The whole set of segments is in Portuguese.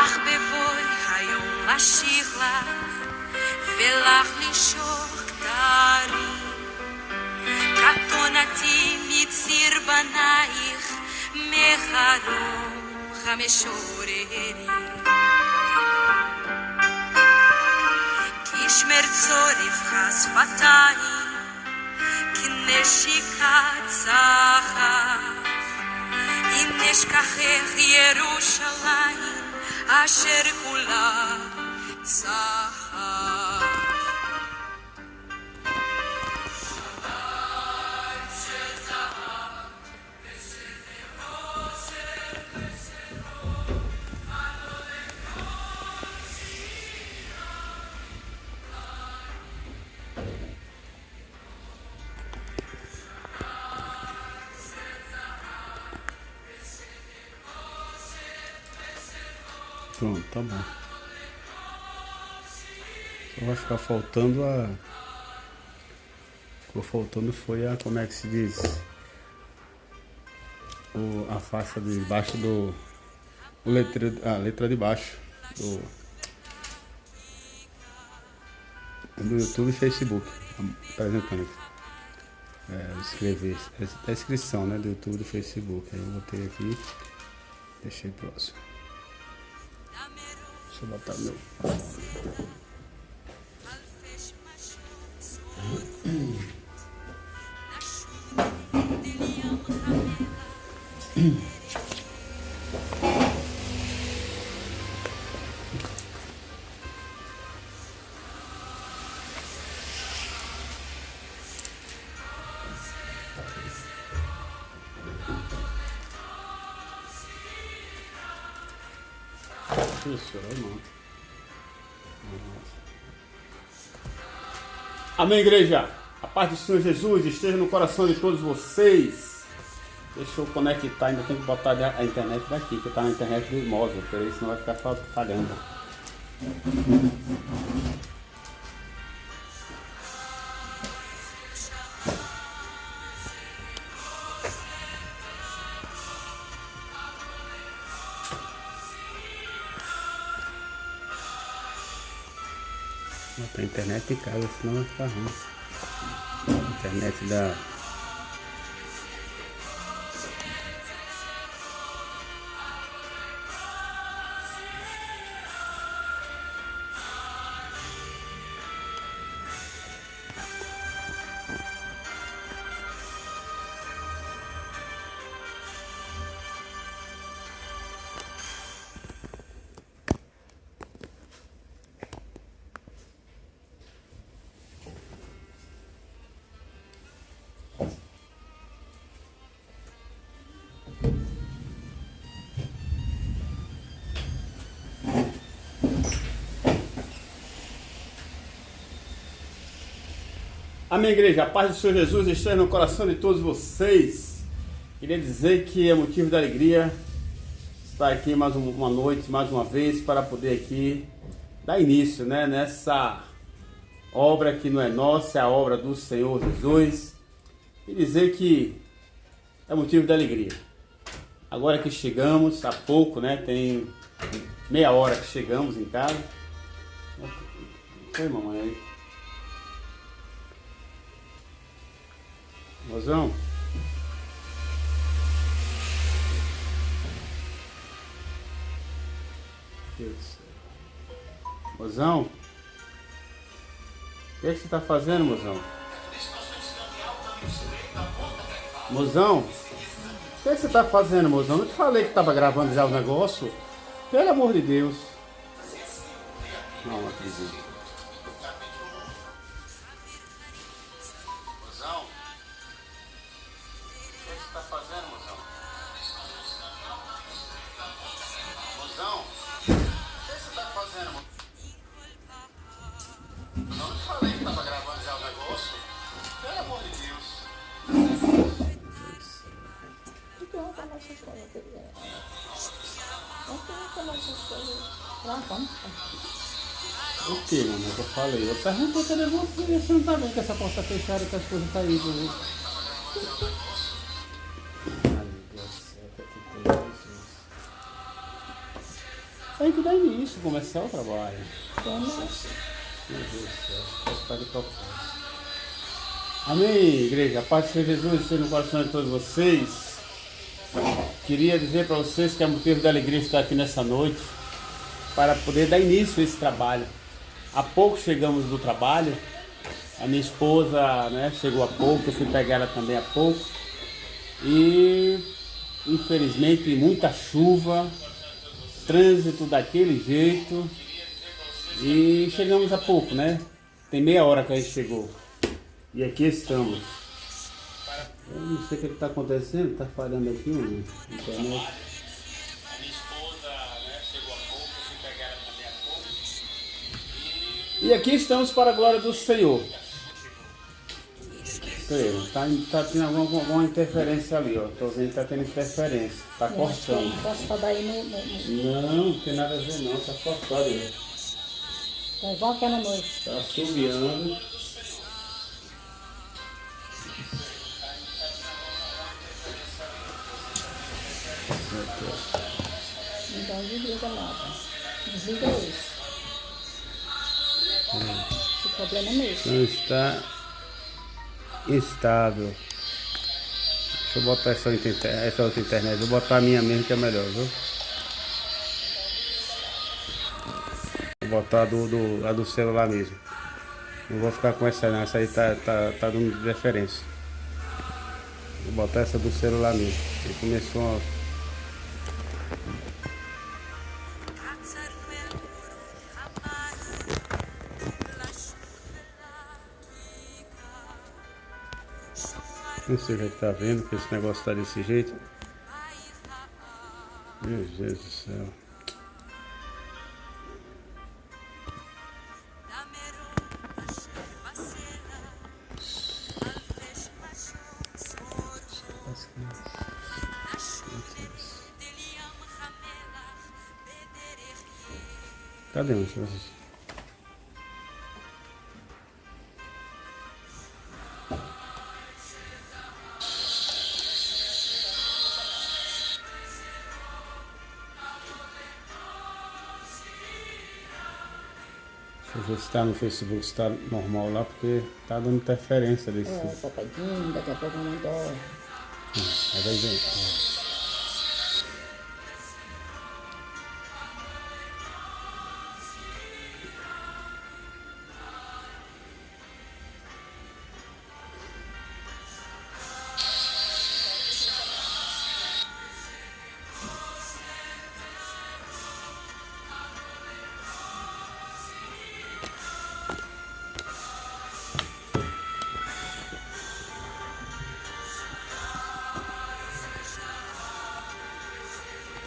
אך בבואי היום לשיר לך ולך לשור כתרים קטונתי מציר בנייך מחרום המשוררים כשמרצו רווחה שפתיים כנשיקת צחף אם נשכחך ירושלים אשר כולה צחף Pronto, tá bom. Só vai ficar faltando a... Ficou faltando foi a... Como é que se diz? A faixa de baixo do... A letra de baixo do YouTube e Facebook. Apresentando aqui. Escrever. A inscrição, né? Do YouTube e do Facebook. Aí eu botei aqui. Deixei próximo. Deixa eu botar meu isso, irmão. Amém, igreja. A paz do Senhor Jesus esteja no coração de todos vocês. Deixa eu conectar, ainda tenho que botar a internet daqui, que está na internet do móvel, por isso não vai ficar falhando. Botar a internet em casa, senão vai ficar ruim. Internet da... Amém, igreja. A paz do Senhor Jesus esteja no coração de todos vocês. Queria dizer que é motivo de alegria estar aqui mais uma noite, mais uma vez, para poder aqui dar início, né, nessa obra que não é nossa, é a obra do Senhor Jesus. E dizer que é motivo de alegria. Agora que chegamos, há pouco, né, tem meia hora que chegamos em casa. Oi, mamãe. Mozão? Deus do céu. Mozão? O que é que você tá fazendo, mozão? Mozão? O que é que você tá fazendo, mozão? Eu te falei que tava gravando já o negócio. Pelo amor de Deus. Não acredito. O que, mano? Eu falei. Eu perguntei cadê você? Você não tá vendo que essa porta tá fechada e que as coisas tá aí, viu? Ai, meu Deus do céu, que tem Jesus. Aí que dá início, começar o trabalho. Como? Meu Deus do céu, pode ficar de propósito. Amém, igreja. A paz do Senhor Jesus esteja no coração de todos vocês. Queria dizer para vocês que é motivo da alegria estar aqui nessa noite para poder dar início a esse trabalho. Há pouco chegamos do trabalho. A minha esposa, né, chegou há pouco, eu fui pegar ela também há pouco. E infelizmente muita chuva, trânsito daquele jeito. E chegamos há pouco, né? Tem meia hora que a gente chegou. E aqui estamos. Eu não sei o que está acontecendo, está falhando aqui, mano. Internet. A minha esposa, né, chegou há pouco, eu fui pegar ela também há pouco. E aqui estamos para a glória do Senhor. Tá tendo alguma interferência ali, ó. Tô vendo que tá tendo interferência. Tá cortando. Posso falar aí no... Não tem nada a ver não, tá cortando ali. Tá igual aquela noite. Tá assobiando. Então desliga nada. Desliga isso. O problema é mesmo. Não está instável. Deixa eu botar essa outra internet. Vou botar a minha mesmo que é melhor, viu? Vou botar a do celular mesmo. Não vou ficar com essa não. Essa aí tá dando referência. Vou botar essa do celular mesmo. E começou a... Não sei se tá vendo que esse negócio tá desse jeito. Meu Deus do céu. Cadê o vocês? Deixa eu ver se tá no Facebook, se tá normal lá, porque tá dando interferência desse. Papadinho, daqui a pouco não dó. Aí vai ver.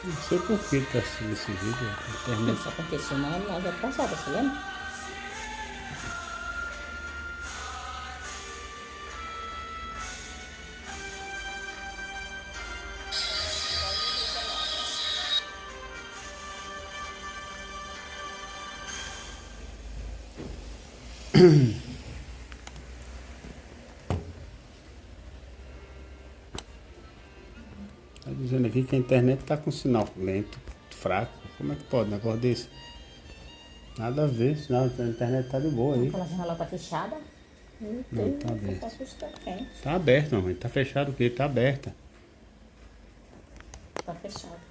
Não sei por que tá assim esse vídeo. A internet. Isso aconteceu na live passada, você lembra? Tá dizendo aqui que a internet tá com sinal lento, fraco. Como é que pode um negócio desse? Nada a ver, senão a internet tá de boa aí. Aquela janela tá fechada. Não, tá aberto. Tá assustando quem? Tá aberto, mamãe. Tá fechado o quê? Tá aberta. Tá fechado.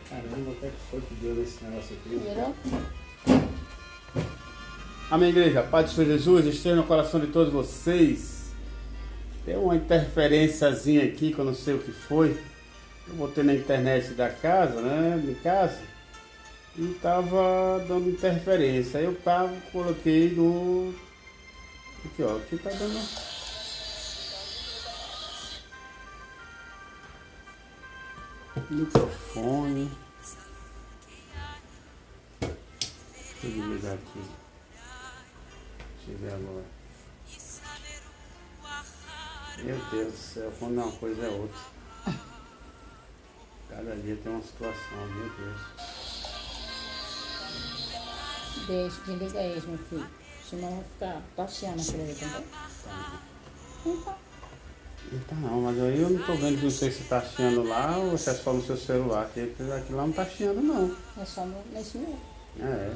Caramba, o que é que foi que deu nesse negócio aqui? Virou? Amém, igreja. A paz do Senhor Jesus esteja no coração de todos vocês. Deu uma interferênciazinha aqui que eu não sei o que foi. Eu botei na internet da casa, né? De casa. E tava dando interferência. Aí eu coloquei no... Aqui, ó. Aqui tá dando... Microfone. Deixa eu desligar aqui. ver agora. Meu Deus do céu, quando uma coisa é outra. Cada dia tem uma situação, meu Deus. Deixa, desliga aí, meu filho. Senão vai ficar passeando aquilo ali, entendeu? Então, Então não, mas aí eu não tô vendo, não sei se tá chiando lá ou se é só no seu celular, porque aqui lá não tá chiando não. é só nesse mesmo. É.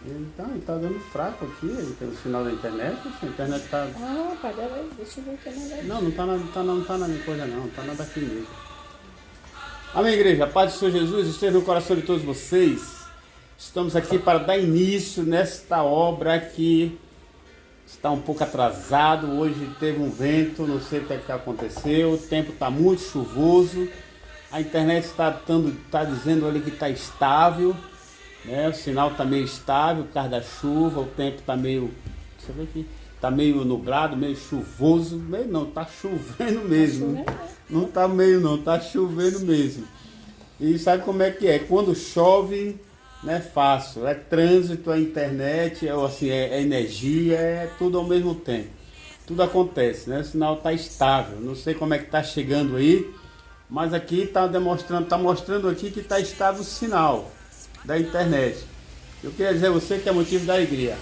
Então, ele tá dando fraco aqui, pelo sinal da internet, a internet tá... Ah, pai, deixa eu ver o que é Não, não tá na minha coisa não tá nada aqui mesmo. Amém, igreja, a paz do Senhor Jesus esteja no coração de todos vocês. Estamos aqui para dar início nesta obra que está um pouco atrasado. Hoje teve um vento, não sei o que é que aconteceu, o tempo está muito chuvoso, a internet está dizendo ali que está estável, né? O sinal está meio estável por causa da chuva, o tempo está meio, deixa eu ver aqui, está meio nublado, meio chuvoso, meio não, está chovendo mesmo, não está meio não, está chovendo mesmo. E sabe como é que é? Quando chove não é fácil, é trânsito, é internet, é energia, é tudo ao mesmo tempo. Tudo acontece, né? O sinal está estável. Não sei como é que está chegando aí, mas aqui está mostrando aqui que está estável o sinal da internet. Eu queria dizer a você que é motivo da alegria.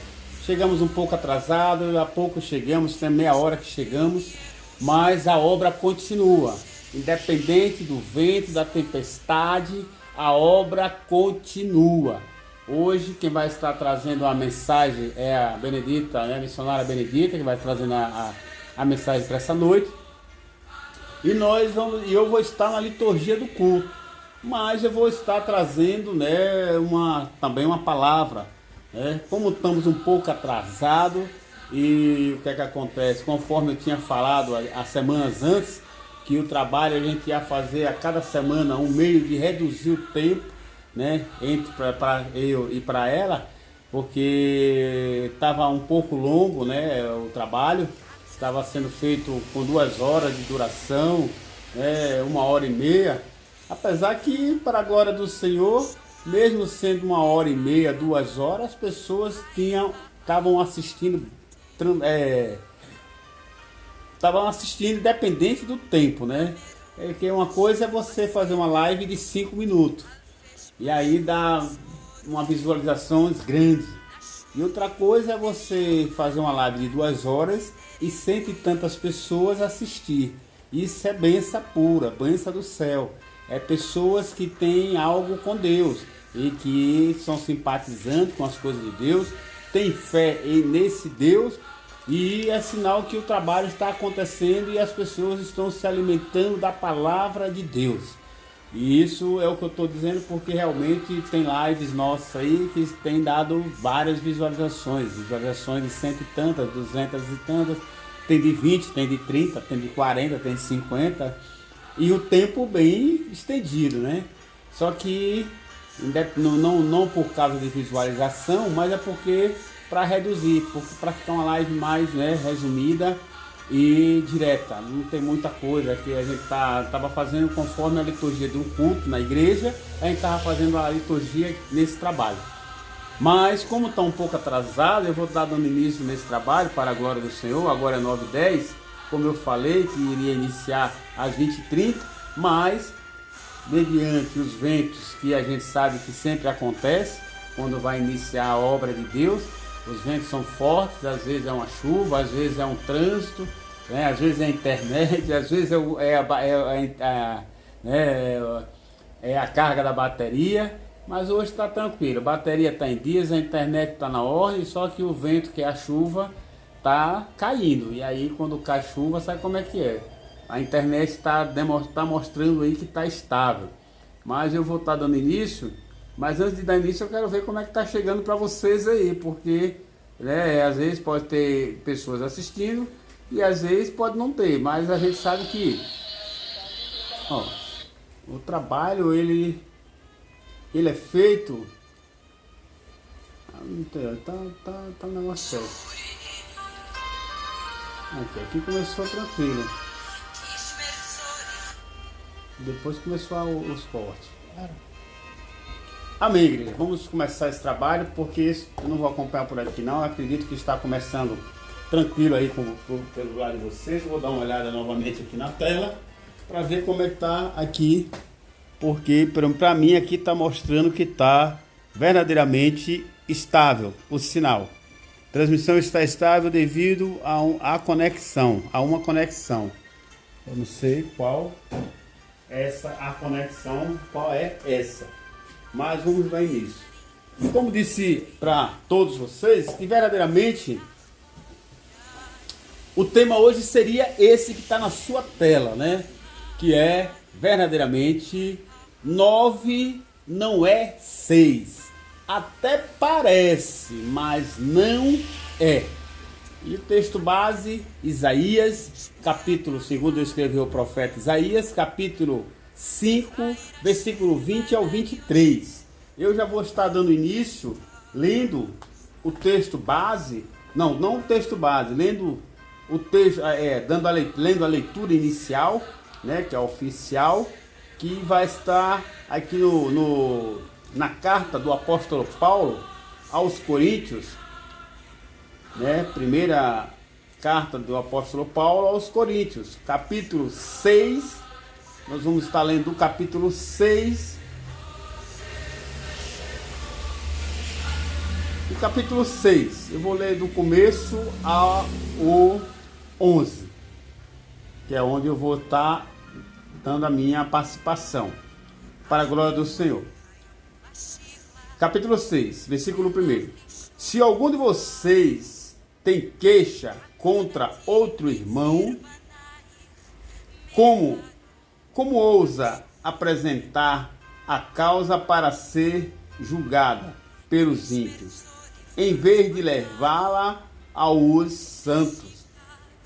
Chegamos um pouco atrasado, há pouco chegamos, tem meia hora que chegamos, mas a obra continua. Independente do vento, da tempestade, a obra continua. Hoje quem vai estar trazendo a mensagem é a Benedita, né, a missionária Benedita, que vai trazendo a mensagem para essa noite. E eu vou estar na liturgia do culto, mas eu vou estar trazendo, né, também uma palavra. Né? Como estamos um pouco atrasados, e o que é que acontece? Conforme eu tinha falado há semanas antes, que o trabalho a gente ia fazer a cada semana um meio de reduzir o tempo, né, para eu e para ela, porque estava um pouco longo, né, o trabalho, estava sendo feito com 2 horas de duração, né, 1h30, apesar que, para a glória do Senhor, mesmo sendo 1h30, 2 horas, as pessoas estavam assistindo, independente do tempo, né? Porque uma coisa é você fazer uma live de 5 minutos e aí dá uma visualização grande. E outra coisa é você fazer uma live de 2 horas e 100 e tantas pessoas assistir. Isso é bênção pura, bênção do céu. É pessoas que têm algo com Deus e que são simpatizantes com as coisas de Deus, têm fé nesse Deus. E é sinal que o trabalho está acontecendo e as pessoas estão se alimentando da palavra de Deus. E isso é o que eu estou dizendo porque realmente tem lives nossas aí que tem dado várias visualizações de 100 e tantas, 200 e tantas, tem de 20, tem de 30, tem de 40, tem de 50 e o tempo bem estendido, né? Só que não por causa de visualização, mas é porque para reduzir, para ficar uma live mais, né, resumida e direta. Não tem muita coisa que a gente estava fazendo conforme a liturgia de um culto na igreja, a gente estava fazendo a liturgia nesse trabalho. Mas como está um pouco atrasado, eu vou estar dando início nesse trabalho para a glória do Senhor. Agora é 9h10, como eu falei que iria iniciar às 20h30, mas mediante os ventos que a gente sabe que sempre acontece quando vai iniciar a obra de Deus. Os ventos são fortes, às vezes é uma chuva, às vezes é um trânsito, né? Às vezes é a internet, às vezes é a carga da bateria, mas hoje está tranquilo, a bateria está em dias, a internet está na ordem, só que o vento, que é a chuva, está caindo. E aí quando cai chuva, sabe como é que é? A internet está mostrando aí que está estável. Mas eu vou estar dando início. Mas antes de dar início eu quero ver como é que está chegando para vocês aí, porque, né, às vezes pode ter pessoas assistindo e às vezes pode não ter, mas a gente sabe que o trabalho ele é feito, tá um negócio certo. Aqui começou tranquilo, depois começou os cortes. Amém, igreja. Vamos começar esse trabalho, porque isso eu não vou acompanhar por aqui não. Eu acredito que está começando tranquilo aí pelo lado de vocês. Vou dar uma olhada novamente aqui na tela para ver como é que está aqui, porque para mim aqui está mostrando que está verdadeiramente estável o sinal. A transmissão está estável devido a uma conexão. Eu não sei qual a conexão, qual é essa. Mas vamos lá nisso. E como disse para todos vocês, que verdadeiramente o tema hoje seria esse que está na sua tela, né? Que é verdadeiramente 9 não é 6. Até parece, mas não é. E o texto base, Isaías, capítulo, segundo escreveu o profeta Isaías, capítulo 5, versículo 20 ao 23. Eu já vou estar dando início, lendo o texto base, não o texto base, lendo o texto, lendo a leitura inicial, né, que é oficial, que vai estar aqui na carta do apóstolo Paulo aos Coríntios, né, primeira carta do apóstolo Paulo aos Coríntios, capítulo 6, nós vamos estar lendo o capítulo 6, o capítulo 6, eu vou ler do começo ao 11, que é onde eu vou estar dando a minha participação, para a glória do Senhor. Capítulo 6, versículo 1. Se algum de vocês tem queixa contra outro irmão, como ousa apresentar a causa para ser julgada pelos ímpios, em vez de levá-la aos santos?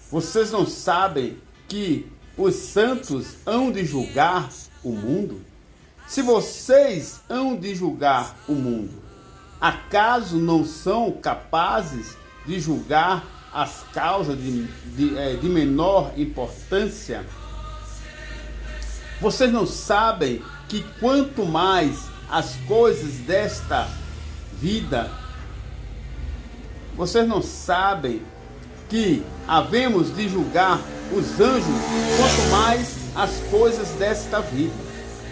Vocês não sabem que os santos hão de julgar o mundo? Se vocês hão de julgar o mundo, acaso não são capazes de julgar as causas de menor importância? Vocês não sabem que quanto mais as coisas desta vida, vocês não sabem que havemos de julgar os anjos, quanto mais as coisas desta vida.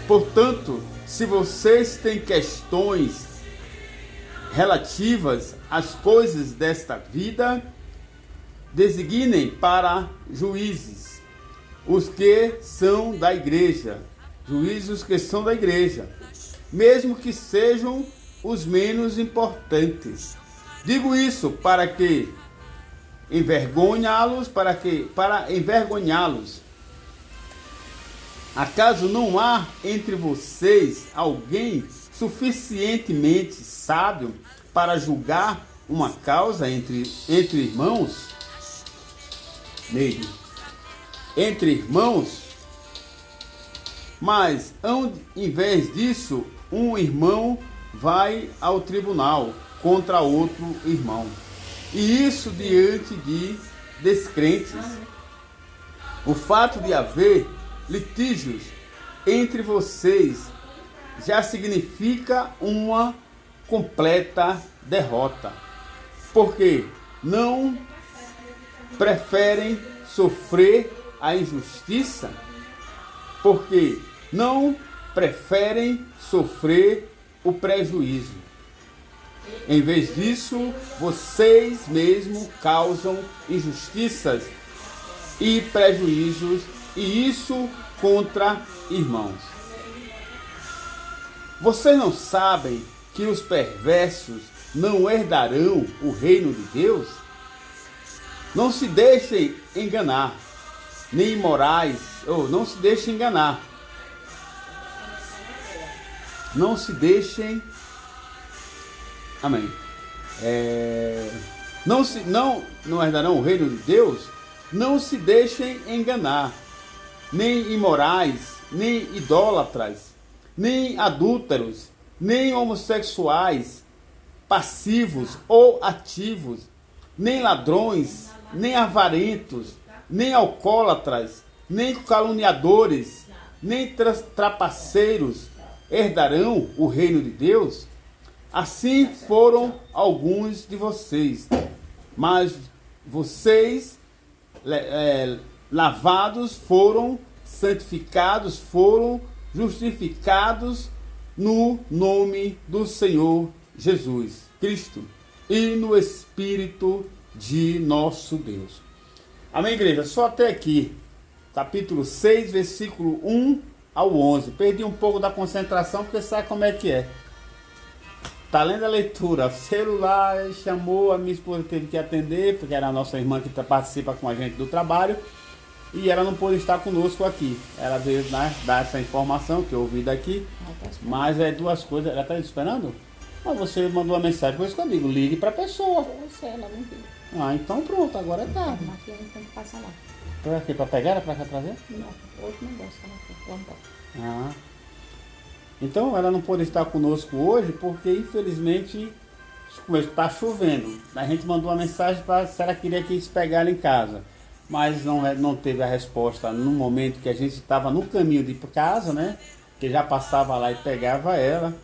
Portanto, se vocês têm questões relativas às coisas desta vida, designem para juízes os que são da igreja, mesmo que sejam os menos importantes. Digo isso para envergonhá-los. Acaso não há entre vocês alguém suficientemente sábio para julgar uma causa entre irmãos? Entre irmãos? Mas, em vez disso, um irmão vai ao tribunal contra outro irmão. E isso diante de descrentes. O fato de haver litígios entre vocês já significa uma completa derrota, porque não preferem sofrer a injustiça, porque não preferem sofrer o prejuízo. Em vez disso, vocês mesmos causam injustiças e prejuízos, e isso contra irmãos. Vocês não sabem que os perversos não herdarão o reino de Deus? Não se deixem enganar, nem imorais, não se deixem enganar. Não se deixem, amém. Não herdarão o reino de Deus? Não se deixem enganar, nem imorais, nem idólatras, nem adúlteros, nem homossexuais, passivos ou ativos, nem ladrões, nem avarentos, nem alcoólatras, nem caluniadores, nem trapaceiros, herdarão o reino de Deus, assim foram alguns de vocês. Mas vocês, lavados, foram santificados, foram justificados no nome do Senhor Jesus Cristo e no Espírito de nosso Deus. Amém, igreja? Só até aqui, capítulo 6, versículo 1 ao 11. Perdi um pouco da concentração, porque sabe como é que é. Tá lendo a leitura, o celular chamou, a minha esposa teve que atender, porque era a nossa irmã que participa com a gente do trabalho, e ela não pôde estar conosco aqui. Ela veio dar essa informação que eu ouvi daqui, mas é duas coisas. Ela está esperando? Mas você mandou uma mensagem, por isso que eu digo, ligue para a pessoa. Eu sei, ela não viu. Ah, então pronto, agora é tarde. Aqui a gente tem que passar lá. Para quê? Para pegar? Para cá trazer? Não, hoje não gosta, vamos embora. Ah. Então ela não pôde estar conosco hoje porque infelizmente está chovendo. A gente mandou uma mensagem para se ela queria que eles pegaram em casa, mas não teve a resposta no momento que a gente estava no caminho de ir para casa, né? Que já passava lá e pegava ela.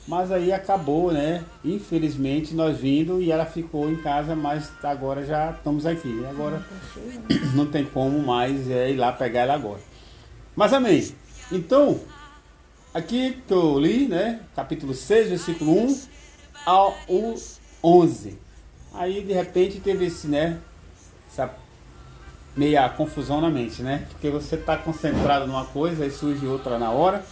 Mas aí acabou, né? Infelizmente nós vindo e ela ficou em casa, mas agora já estamos aqui. Agora não tem como mais ir lá pegar ela agora. Mas amém. Então, aqui que eu li, né? Capítulo 6, versículo 1 ao 11. Aí de repente teve essa meia confusão na mente, né? Porque você está concentrado numa coisa e surge outra na hora.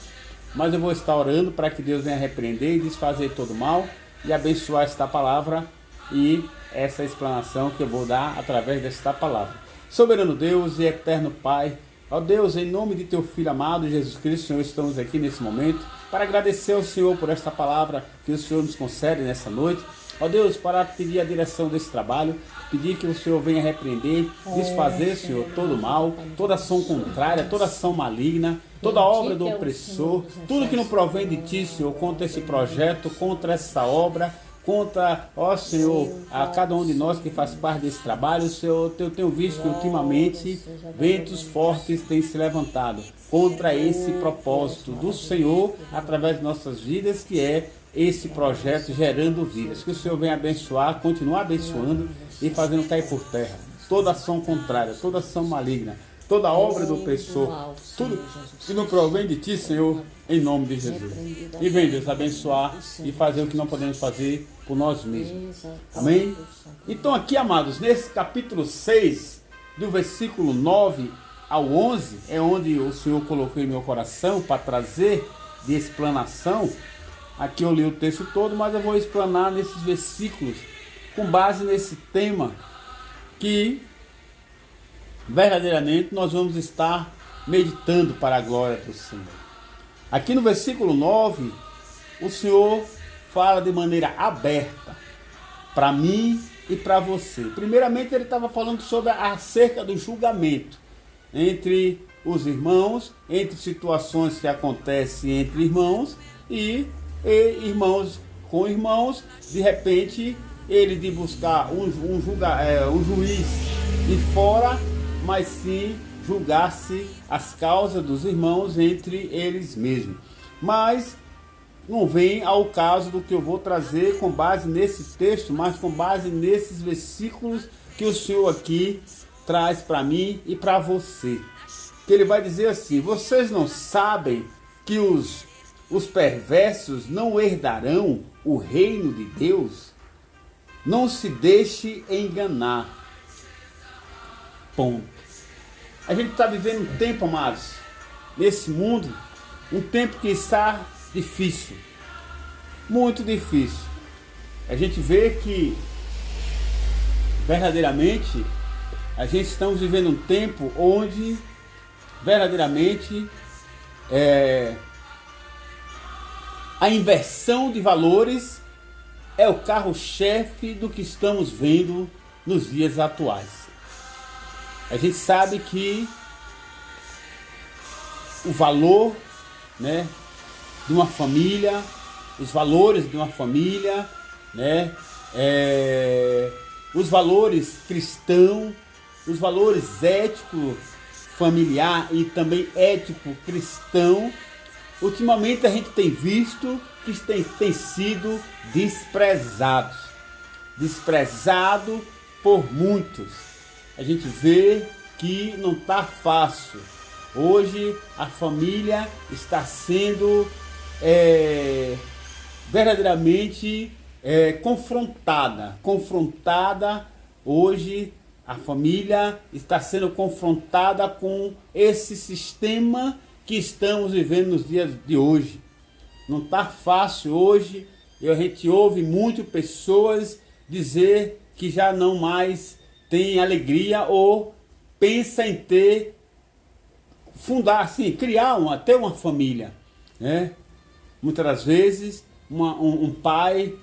Mas eu vou estar orando para que Deus venha repreender e desfazer todo mal e abençoar esta palavra e essa explanação que eu vou dar através desta palavra. Soberano Deus e eterno Pai, ó Deus, em nome de teu Filho amado Jesus Cristo, Senhor, estamos aqui nesse momento para agradecer ao Senhor por esta palavra que o Senhor nos concede nessa noite. Ó Deus, para pedir a direção desse trabalho, pedir que o Senhor venha repreender, desfazer, Senhor, todo o mal, toda ação contrária, toda ação maligna, toda obra do opressor, tudo que não provém de Ti, Senhor, contra esse projeto, contra essa obra, contra, ó Senhor, a cada um de nós que faz parte desse trabalho. Senhor, eu tenho visto que ultimamente ventos fortes têm se levantado contra esse propósito do Senhor através de nossas vidas, que é esse projeto gerando vidas. Que o Senhor venha abençoar, continuar abençoando e fazendo cair por terra toda ação contrária, toda ação maligna, toda obra do opressor, tudo que não provém de Ti, Senhor, em nome de Jesus. E vem, Deus, abençoar e fazer o que não podemos fazer por nós mesmos. Amém? Então aqui, amados, nesse capítulo 6, do versículo 9 ao 11, é onde o Senhor colocou em meu coração para trazer de explanação. Aqui eu li o texto todo, mas eu vou explanar nesses versículos com base nesse tema que verdadeiramente nós vamos estar meditando para a glória do Senhor. Aqui no versículo 9, o Senhor fala de maneira aberta para mim e para você. Primeiramente ele estava falando sobre acerca do julgamento entre os irmãos, entre situações que acontecem entre irmãos e irmãos com irmãos. De repente ele de buscar um juiz de fora, mas sim julgasse as causas dos irmãos entre eles mesmos. Mas não vem ao caso do que eu vou trazer com base nesse texto, mas com base nesses versículos que o Senhor aqui traz para mim e para você. Que ele vai dizer assim: vocês não sabem que os perversos não herdarão o reino de Deus? Não se deixe enganar. Ponto. A gente está vivendo um tempo, amados, nesse mundo, um tempo que está difícil, muito difícil. A gente vê que verdadeiramente a gente estamos vivendo um tempo onde verdadeiramente a inversão de valores é o carro-chefe do que estamos vendo nos dias atuais. A gente sabe que o valor, né, de uma família, os valores de uma família, né, os valores cristãos, os valores ético familiar e também ético cristão, ultimamente a gente tem visto que tem sido desprezado por muitos. A gente vê que não está fácil. Hoje a família está sendo verdadeiramente confrontada. Hoje a família está sendo confrontada com esse sistema que estamos vivendo nos dias de hoje. Não está fácil hoje, e a gente ouve muito pessoas dizer que já não mais tem alegria ou pensa em criar até uma família, né? Muitas das vezes um pai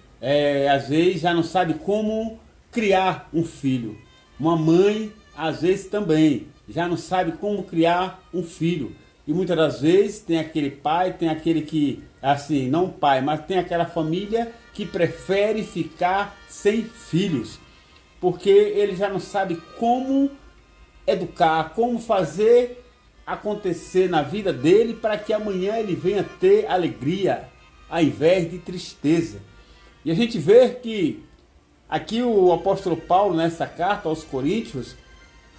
às vezes já não sabe como criar um filho. Uma mãe às vezes também já não sabe como criar um filho. E muitas das vezes tem aquele pai, tem aquele que, assim, não pai, mas tem aquela família que prefere ficar sem filhos, porque ele já não sabe como educar, como fazer acontecer na vida dele para que amanhã ele venha ter alegria ao invés de tristeza. E a gente vê que aqui o apóstolo Paulo, nessa carta aos Coríntios,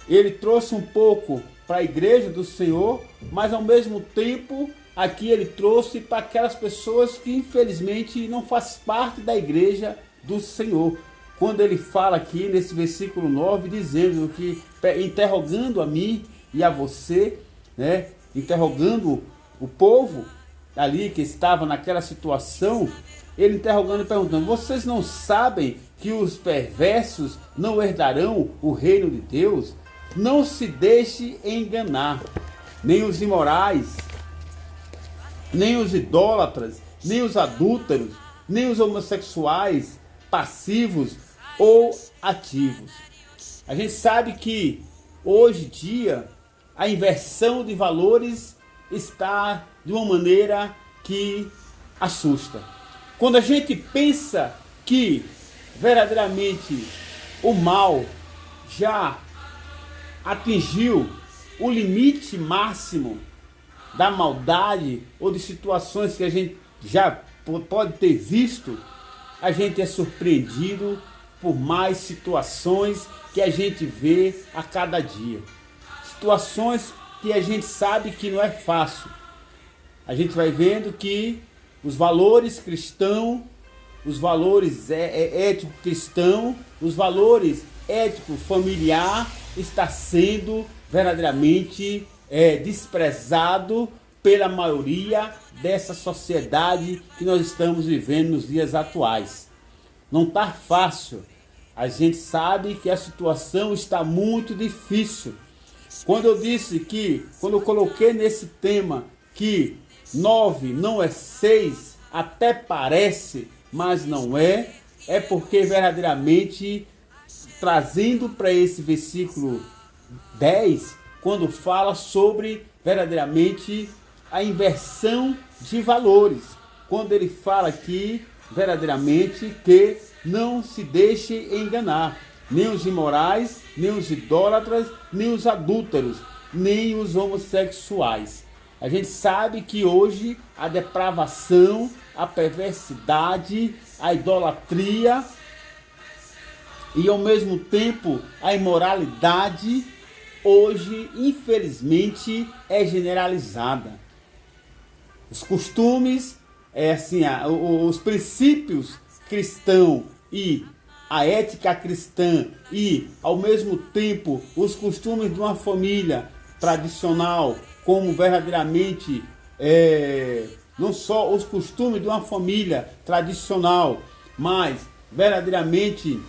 ele trouxe um pouco para a igreja do Senhor, mas ao mesmo tempo aqui ele trouxe para aquelas pessoas que infelizmente não fazem parte da igreja do Senhor. Quando ele fala aqui nesse versículo 9, dizendo que, interrogando a mim e a você, né, interrogando o povo ali que estava naquela situação, ele interrogando e perguntando: vocês não sabem que os perversos não herdarão o reino de Deus? Não se deixe enganar, nem os imorais, nem os idólatras, nem os adúlteros, nem os homossexuais, passivos ou ativos. A gente sabe que hoje em dia a inversão de valores está de uma maneira que assusta. Quando a gente pensa que verdadeiramente o mal já atingiu o limite máximo da maldade ou de situações que a gente já pode ter visto, a gente é surpreendido por mais situações que a gente vê a cada dia. Situações que a gente sabe que não é fácil. A gente vai vendo que os valores cristãos, os valores ético-cristãos, os valores ético-familiar está sendo verdadeiramente desprezado pela maioria dessa sociedade que nós estamos vivendo nos dias atuais. Não está fácil. A gente sabe que a situação está muito difícil. Quando eu coloquei nesse tema que 9 não é 6, até parece, mas não é porque verdadeiramente trazendo para esse versículo 10, quando fala sobre verdadeiramente a inversão de valores, quando ele fala aqui verdadeiramente que não se deixe enganar, nem os imorais, nem os idólatras, nem os adúlteros, nem os homossexuais. A gente sabe que hoje a depravação, a perversidade, a idolatria e ao mesmo tempo a imoralidade hoje infelizmente é generalizada. Os costumes, os princípios cristãos e a ética cristã e ao mesmo tempo os costumes de uma família tradicional, como verdadeiramente não só os costumes de uma família tradicional, mas verdadeiramente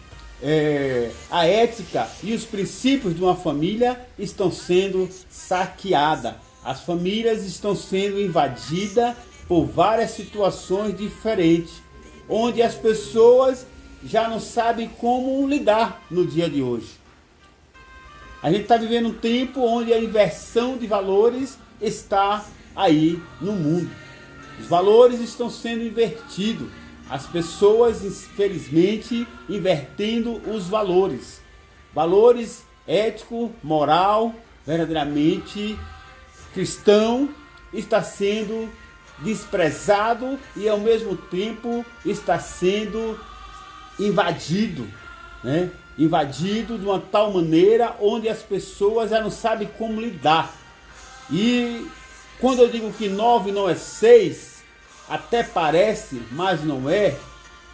a ética e os princípios de uma família estão sendo saqueadas. As famílias estão sendo invadidas por várias situações diferentes, onde as pessoas já não sabem como lidar no dia de hoje. A gente está vivendo um tempo onde a inversão de valores está aí no mundo. Os valores estão sendo invertidos. As pessoas, infelizmente, invertendo os valores. Valores ético, moral, verdadeiramente cristão, está sendo desprezado e ao mesmo tempo está sendo invadido, né? Invadido de uma tal maneira onde as pessoas já não sabem como lidar. E quando eu digo que 9 não é 6, até parece, mas não é.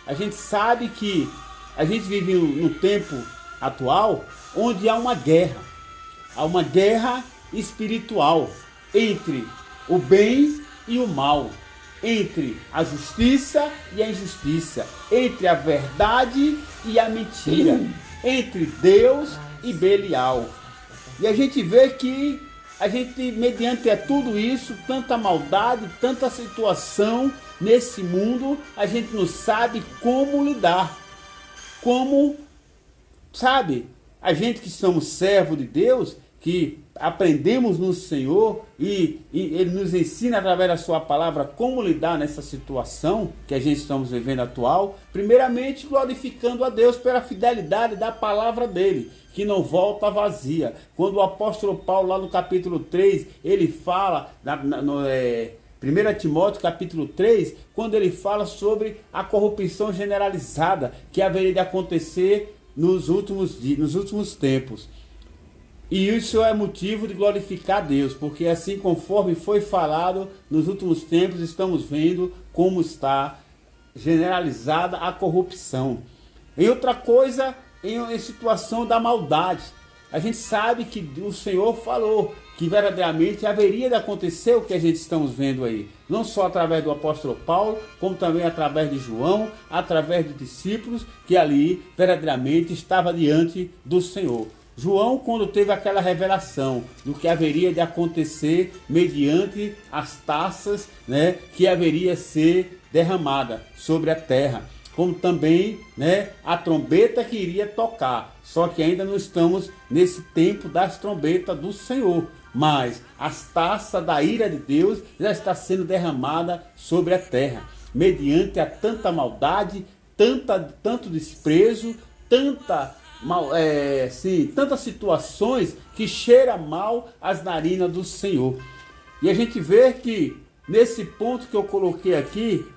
A gente sabe que a gente vive no tempo atual onde há uma guerra. Há uma guerra espiritual entre o bem e o mal, entre a justiça e a injustiça, entre a verdade e a mentira, entre Deus e Belial. E a gente vê que a gente, mediante tudo isso, tanta maldade, tanta situação nesse mundo, a gente não sabe como lidar. Como, sabe, a gente que somos servos de Deus, que aprendemos no Senhor e Ele nos ensina através da sua palavra como lidar nessa situação que a gente estamos vivendo atual, primeiramente glorificando a Deus pela fidelidade da palavra dele, que não volta vazia. Quando o apóstolo Paulo lá no capítulo 3, ele fala, 1 Timóteo capítulo 3, quando ele fala sobre a corrupção generalizada que haveria de acontecer nos últimos tempos. E isso é motivo de glorificar a Deus, porque assim conforme foi falado nos últimos tempos, estamos vendo como está generalizada a corrupção. E outra coisa, em situação da maldade. A gente sabe que o Senhor falou que verdadeiramente haveria de acontecer o que a gente estamos vendo aí. Não só através do apóstolo Paulo, como também através de João, através de discípulos que ali verdadeiramente estava diante do Senhor. João, quando teve aquela revelação do que haveria de acontecer mediante as taças, né, que haveria ser derramada sobre a terra, como também, né, a trombeta que iria tocar. Só que ainda não estamos nesse tempo das trombetas do Senhor, mas as taças da ira de Deus já está sendo derramada sobre a terra, mediante a tanta maldade, tanto desprezo, tantas situações que cheira mal às narinas do Senhor. E a gente vê que nesse ponto que eu coloquei aqui,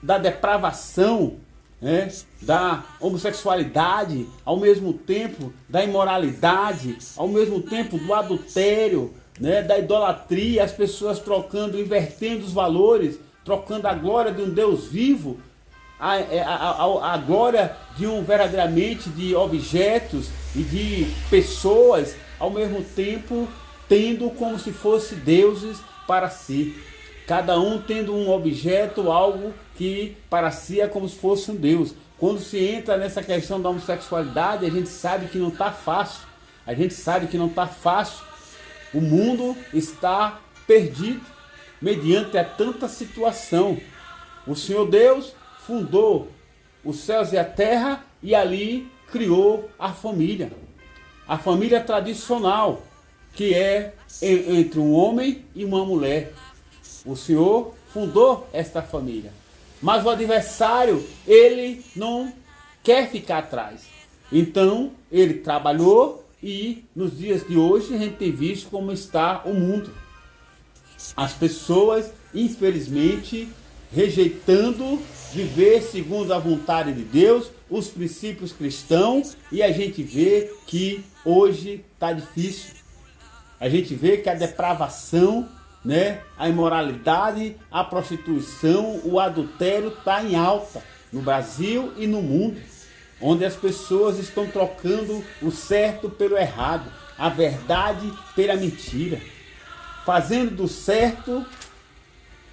da depravação, né, da homossexualidade, ao mesmo tempo da imoralidade, ao mesmo tempo do adultério, né, da idolatria, as pessoas trocando, invertendo os valores, trocando a glória de um Deus vivo, a glória de verdadeiramente de objetos e de pessoas, ao mesmo tempo tendo como se fosse deuses para si. Cada um tendo um objeto, algo que para si é como se fosse um Deus. Quando se entra nessa questão da homossexualidade, a gente sabe que não está fácil. A gente sabe que não está fácil. O mundo está perdido mediante tanta situação. O Senhor Deus fundou os céus e a terra e ali criou a família tradicional, que é entre um homem e uma mulher. O Senhor fundou esta família, mas o adversário, ele não quer ficar atrás. Então ele trabalhou e nos dias de hoje a gente tem visto como está o mundo. As pessoas, infelizmente, rejeitando viver segundo a vontade de Deus, os princípios cristãos, e a gente vê que hoje está difícil. A gente vê que a depravação, né, a imoralidade, a prostituição, o adultério está em alta no Brasil e no mundo, onde as pessoas estão trocando o certo pelo errado, a verdade pela mentira, fazendo do certo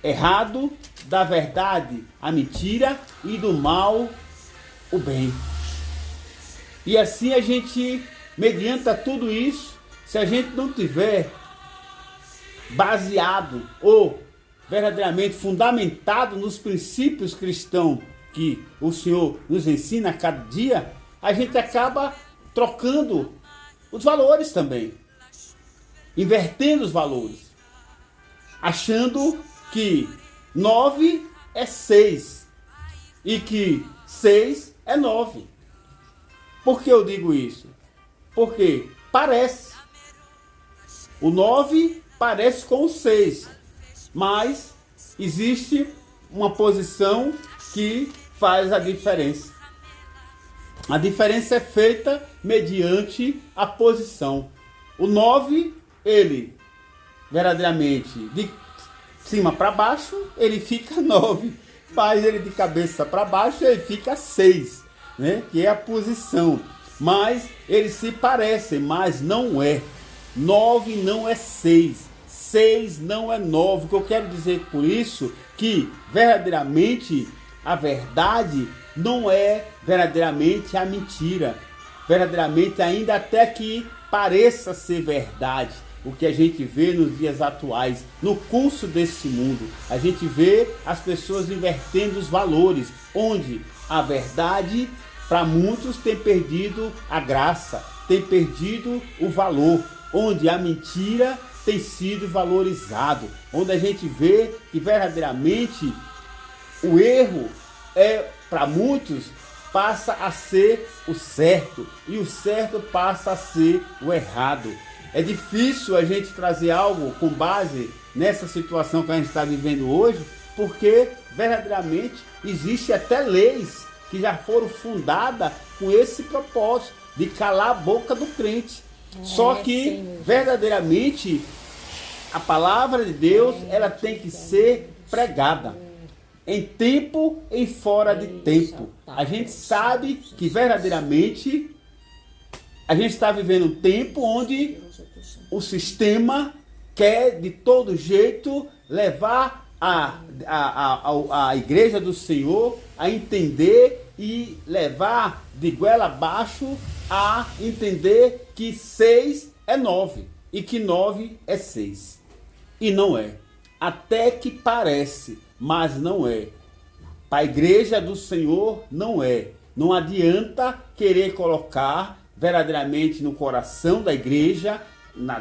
errado, da verdade a mentira e do mal o bem. E assim a gente, mediante tudo isso, se a gente não tiver baseado ou verdadeiramente fundamentado nos princípios cristãos que o Senhor nos ensina a cada dia, a gente acaba trocando os valores também, invertendo os valores, achando que 9 é 6 e que 6 é 9. Por que eu digo isso? Porque parece. O 9 parece com o 6, mas existe uma posição que faz a diferença. A diferença é feita mediante a posição. O 9, ele verdadeiramente de cima para baixo, ele fica 9. Mas ele de cabeça para baixo, ele fica 6, né? Que é a posição. Mas eles se parecem, mas não é. 9 não é 6. 6 não é 9. O que eu quero dizer por isso que verdadeiramente a verdade não é verdadeiramente a mentira. Verdadeiramente, ainda até que pareça ser verdade, o que a gente vê nos dias atuais, no curso desse mundo, a gente vê as pessoas invertendo os valores, onde a verdade, para muitos, tem perdido a graça, tem perdido o valor, onde a mentira tem sido valorizado, onde a gente vê que verdadeiramente o erro para muitos passa a ser o certo e o certo passa a ser o errado. É difícil a gente trazer algo com base nessa situação que a gente está vivendo hoje, porque verdadeiramente existe até leis que já foram fundadas com esse propósito de calar a boca do crente. Só que verdadeiramente a palavra de Deus ela tem que ser pregada em tempo e fora de tempo. A gente sabe que verdadeiramente a gente está vivendo um tempo onde o sistema quer de todo jeito levar a igreja do Senhor a entender e levar de goela abaixo a entender que 6 é 9 e que 9 é 6. E não é. Até que parece, mas não é. Para a igreja do Senhor, não é. Não adianta querer colocar verdadeiramente no coração da igreja,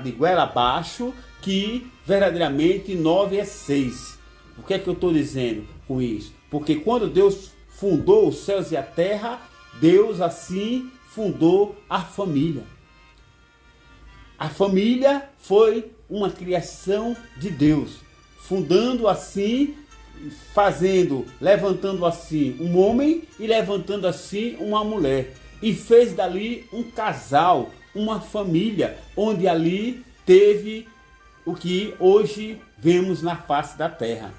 de goela abaixo, que verdadeiramente 9 é 6. O que é que eu estou dizendo com isso? Porque quando Deus fundou os céus e a terra, Deus assim fundou a família. A família foi uma criação de Deus, fundando assim, levantando assim um homem e levantando assim uma mulher. E fez dali um casal, uma família, onde ali teve o que hoje vemos na face da terra.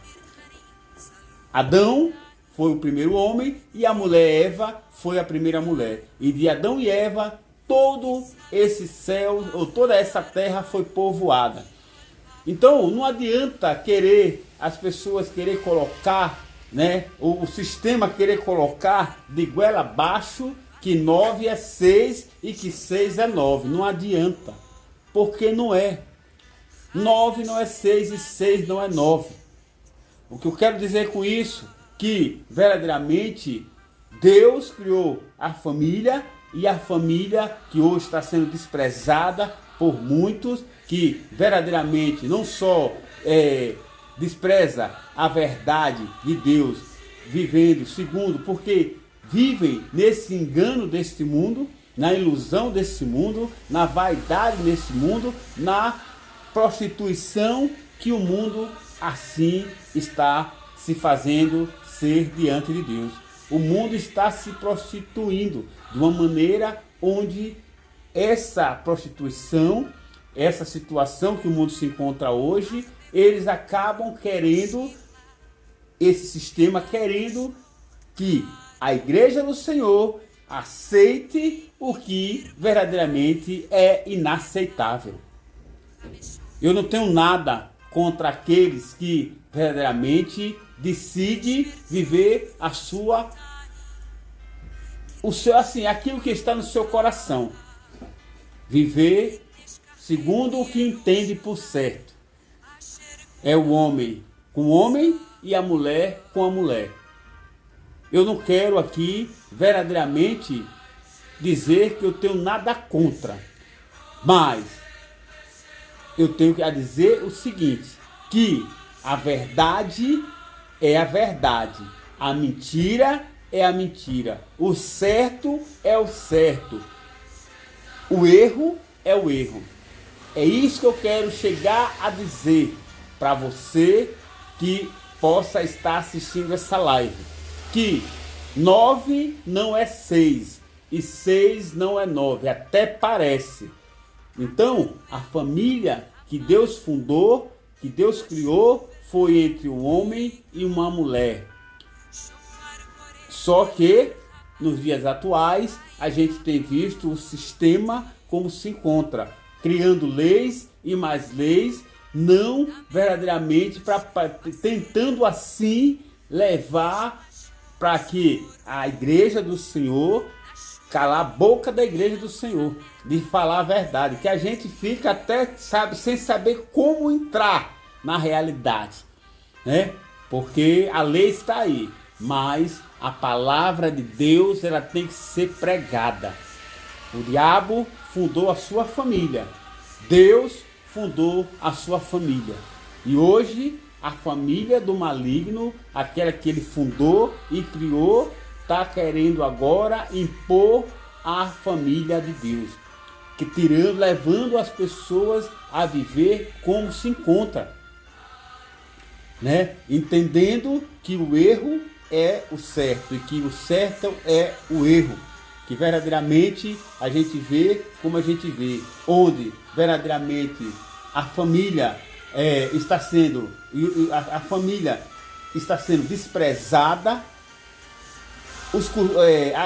Adão foi o primeiro homem e a mulher Eva foi a primeira mulher. E de Adão e Eva, todo esse céu, ou toda essa terra foi povoada. Então, não adianta as pessoas querer colocar, né, o sistema querer colocar de goela abaixo que 9 é 6 e que 6 é 9. Não adianta, porque não é. 9 não é 6 e 6 não é 9. O que eu quero dizer com isso? Que verdadeiramente Deus criou a família, e a família que hoje está sendo desprezada por muitos, que verdadeiramente não só despreza a verdade de Deus, vivendo segundo, porque vivem nesse engano deste mundo, na ilusão desse mundo, na vaidade desse mundo, na prostituição que o mundo assim está se fazendo ser diante de Deus. O mundo está se prostituindo de uma maneira onde essa prostituição, essa situação que o mundo se encontra hoje, eles acabam querendo, esse sistema querendo que a igreja do Senhor aceite o que verdadeiramente é inaceitável. Eu não tenho nada contra aqueles que verdadeiramente decidem viver aquilo que está no seu coração. Viver segundo o que entende por certo. É o homem com o homem e a mulher com a mulher. Eu não quero aqui verdadeiramente dizer que eu tenho nada contra, mas eu tenho a dizer o seguinte, que a verdade é a verdade, a mentira é a mentira, o certo é o certo, o erro é o erro. É isso que eu quero chegar a dizer para você que possa estar assistindo essa live, que 9 não é 6 e 6 não é 9, até parece. Então, a família que Deus fundou, que Deus criou, foi entre um homem e uma mulher. Só que, nos dias atuais, a gente tem visto o sistema como se encontra, criando leis e mais leis, não verdadeiramente tentando assim levar para que a igreja do Senhor, calar a boca da igreja do Senhor, de falar a verdade, que a gente fica até, sabe, sem saber como entrar na realidade, né? Porque a lei está aí, mas a palavra de Deus, ela tem que ser pregada. O diabo fundou a sua família, Deus fundou a sua família, e hoje a família do maligno, aquela que ele fundou e criou, está querendo agora impor a família de Deus, que levando as pessoas a viver como se encontra, né? Entendendo que o erro é o certo e que o certo é o erro, que verdadeiramente a gente vê como a gente vê, onde verdadeiramente a família está sendo desprezada,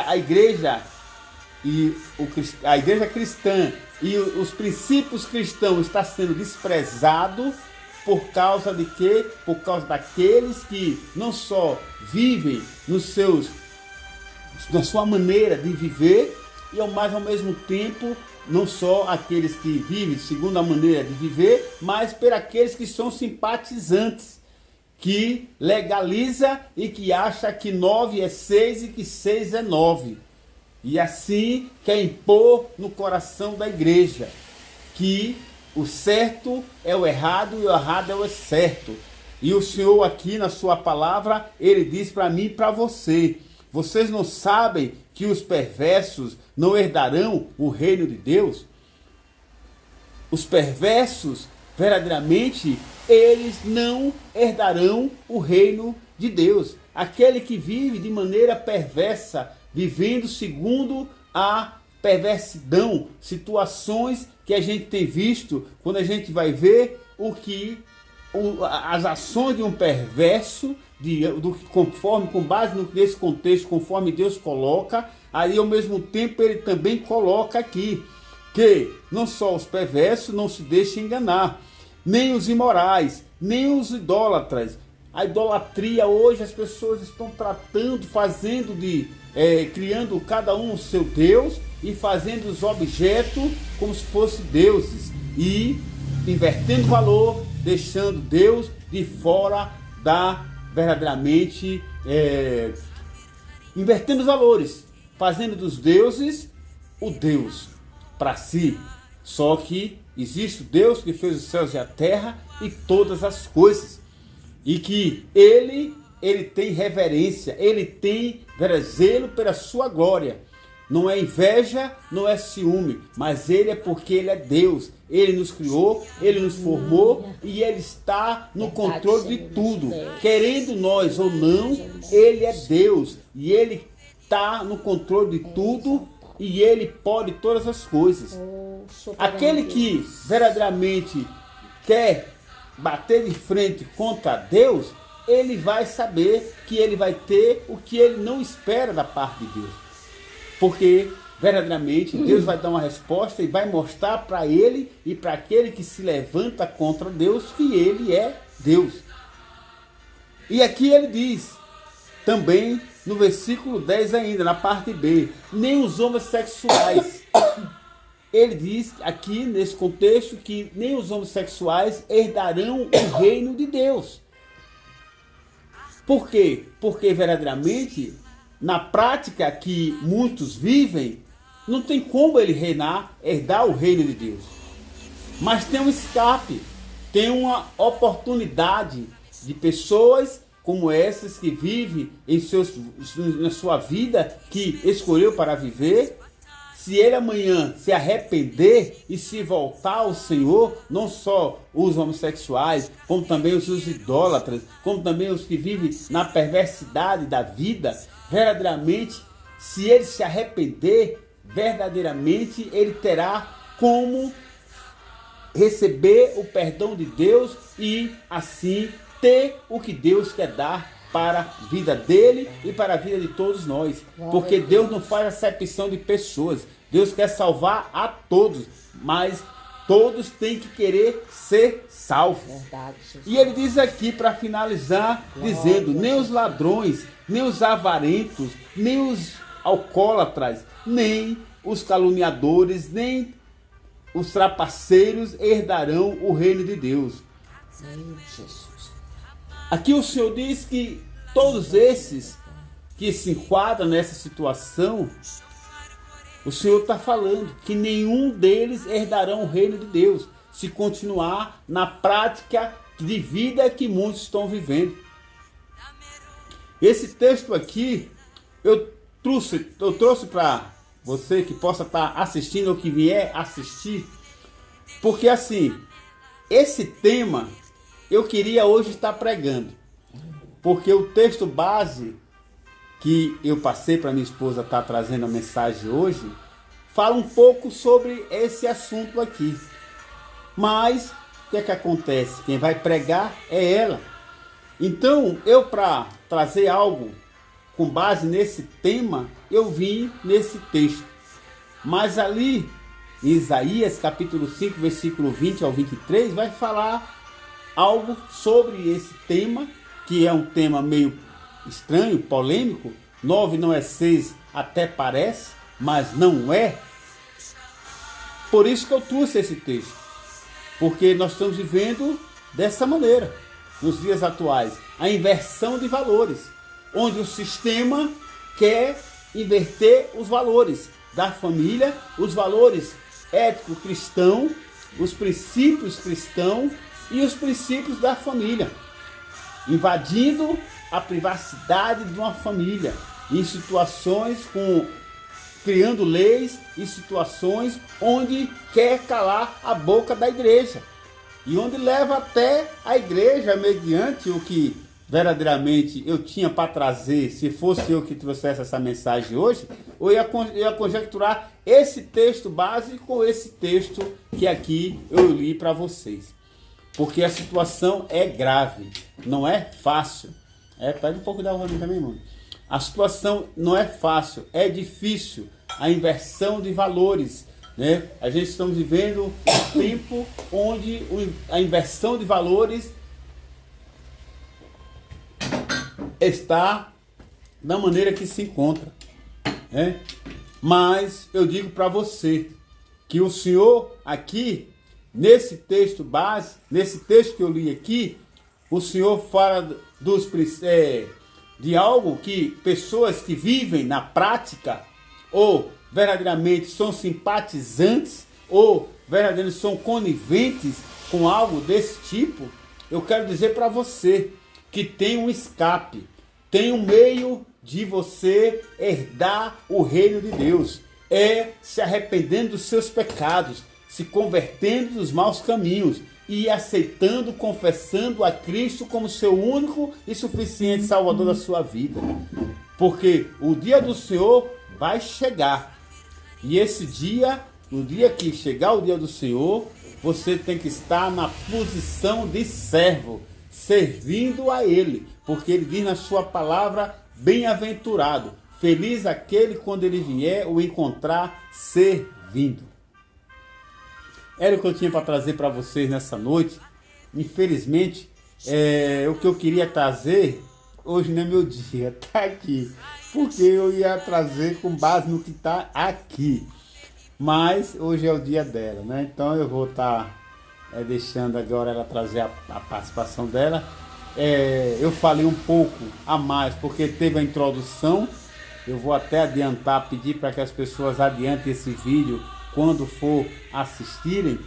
a igreja e a igreja cristã e os princípios cristãos está sendo desprezado por causa de quê? Por causa daqueles que não só vivem na sua maneira de viver, mas ao mesmo tempo não só aqueles que vivem segundo a maneira de viver, mas por aqueles que são simpatizantes, que legaliza e que acha que 9 é 6 e que 6 é 9. E assim quer impor no coração da igreja que o certo é o errado e o errado é o certo. E o Senhor aqui na sua palavra, ele diz para mim e para você: vocês não sabem que os perversos não herdarão o reino de Deus? Os perversos, verdadeiramente, eles não herdarão o reino de Deus. Aquele que vive de maneira perversa, vivendo segundo a perversidão, situações que a gente tem visto quando a gente vai ver as ações de um perverso, com base nesse contexto, conforme Deus coloca, aí ao mesmo tempo ele também coloca aqui, que não só os perversos não se deixem enganar, nem os imorais, nem os idólatras. A idolatria hoje as pessoas estão criando cada um o seu Deus e fazendo os objetos como se fossem deuses e invertendo valor, deixando Deus de fora verdadeiramente, invertendo os valores, fazendo dos deuses o Deus para si. Só que existe o Deus que fez os céus e a terra e todas as coisas, e que ele tem reverência, ele tem zelo pela sua glória. Não é inveja, não é ciúme, mas ele é porque ele é Deus. Ele nos criou, ele nos formou e ele está no controle de tudo. Querendo nós ou não, ele é Deus e ele está no controle de tudo e ele pode todas as coisas. Aquele que verdadeiramente quer bater de frente contra Deus, ele vai saber que ele vai ter o que ele não espera da parte de Deus. Porque verdadeiramente Deus vai dar uma resposta e vai mostrar para ele e para aquele que se levanta contra Deus que ele é Deus. E aqui ele diz, também no versículo 10 ainda, na parte B, nem os homossexuais. Ele diz aqui nesse contexto que nem os homossexuais herdarão o reino de Deus. Por quê? Porque verdadeiramente, na prática que muitos vivem, não tem como ele herdar o reino de Deus. Mas tem um escape, tem uma oportunidade de pessoas como essas que vivem na sua vida, que escolheu para viver, se ele amanhã se arrepender e se voltar ao Senhor, não só os homossexuais, como também os idólatras, como também os que vivem na perversidade da vida, verdadeiramente, se ele se arrepender, verdadeiramente ele terá como receber o perdão de Deus e assim ter o que Deus quer dar para a vida dele e para a vida de todos nós. Porque Deus não faz acepção de pessoas. Deus quer salvar a todos, mas todos têm que querer ser salvos. Verdade, Jesus. E ele diz aqui para finalizar, dizendo: nem os ladrões, nem os avarentos, nem os alcoólatras, nem os caluniadores, nem os trapaceiros herdarão o reino de Deus. Jesus. Aqui o Senhor diz que todos esses que se enquadram nessa situação, o Senhor está falando que nenhum deles herdarão o reino de Deus, se continuar na prática de vida que muitos estão vivendo. Esse texto aqui, eu trouxe para você que possa estar assistindo ou que vier assistir, porque assim, esse tema eu queria hoje estar pregando, porque o texto base que eu passei para minha esposa estar trazendo a mensagem hoje, fala um pouco sobre esse assunto aqui. Mas o que é que acontece? Quem vai pregar é ela. Então, eu para trazer algo com base nesse tema, eu vim nesse texto. Mas ali, em Isaías capítulo 5, versículo 20 ao 23, vai falar algo sobre esse tema, que é um tema meio estranho, polêmico. 9 não é 6, até parece, mas não é. Por isso que eu trouxe esse texto, porque nós estamos vivendo dessa maneira, nos dias atuais, a inversão de valores, onde o sistema quer inverter os valores da família, os valores ético-cristãos, os princípios cristãos e os princípios da família, invadindo a privacidade de uma família, em situações criando leis e situações onde quer calar a boca da igreja, e onde leva até a igreja, mediante o que verdadeiramente eu tinha para trazer, se fosse eu que trouxesse essa mensagem hoje, eu ia conjecturar esse texto base com esse texto que aqui eu li para vocês. Porque a situação é grave, não é fácil. Pede um pouco da água também, irmão. A situação não é fácil, é difícil. A inversão de valores, né? A gente estamos vivendo um tempo onde a inversão de valores está da maneira que se encontra, né? Mas eu digo para você que o Senhor aqui, nesse texto base, nesse texto que eu li aqui, o Senhor fala de algo que pessoas que vivem na prática, ou verdadeiramente são simpatizantes, ou verdadeiramente são coniventes com algo desse tipo. Eu quero dizer para você que tem um escape, tem um meio de você herdar o reino de Deus. É se arrependendo dos seus pecados, se convertendo dos maus caminhos e aceitando, confessando a Cristo como seu único e suficiente Salvador da sua vida. Porque o dia do Senhor vai chegar. E esse dia, no dia que chegar o dia do Senhor, você tem que estar na posição de servo, servindo a Ele. Porque Ele diz na sua palavra: bem-aventurado, feliz aquele quando Ele vier o encontrar servindo. Era o que eu tinha para trazer para vocês nessa noite. Infelizmente, o que eu queria trazer, hoje não é meu dia, tá aqui. Porque eu ia trazer com base no que está aqui. Mas hoje é o dia dela, né? Então eu vou estar deixando agora ela trazer a participação dela. Eu falei um pouco a mais, porque teve a introdução. Eu vou até adiantar, pedir para que as pessoas adientem esse vídeo quando for assistirem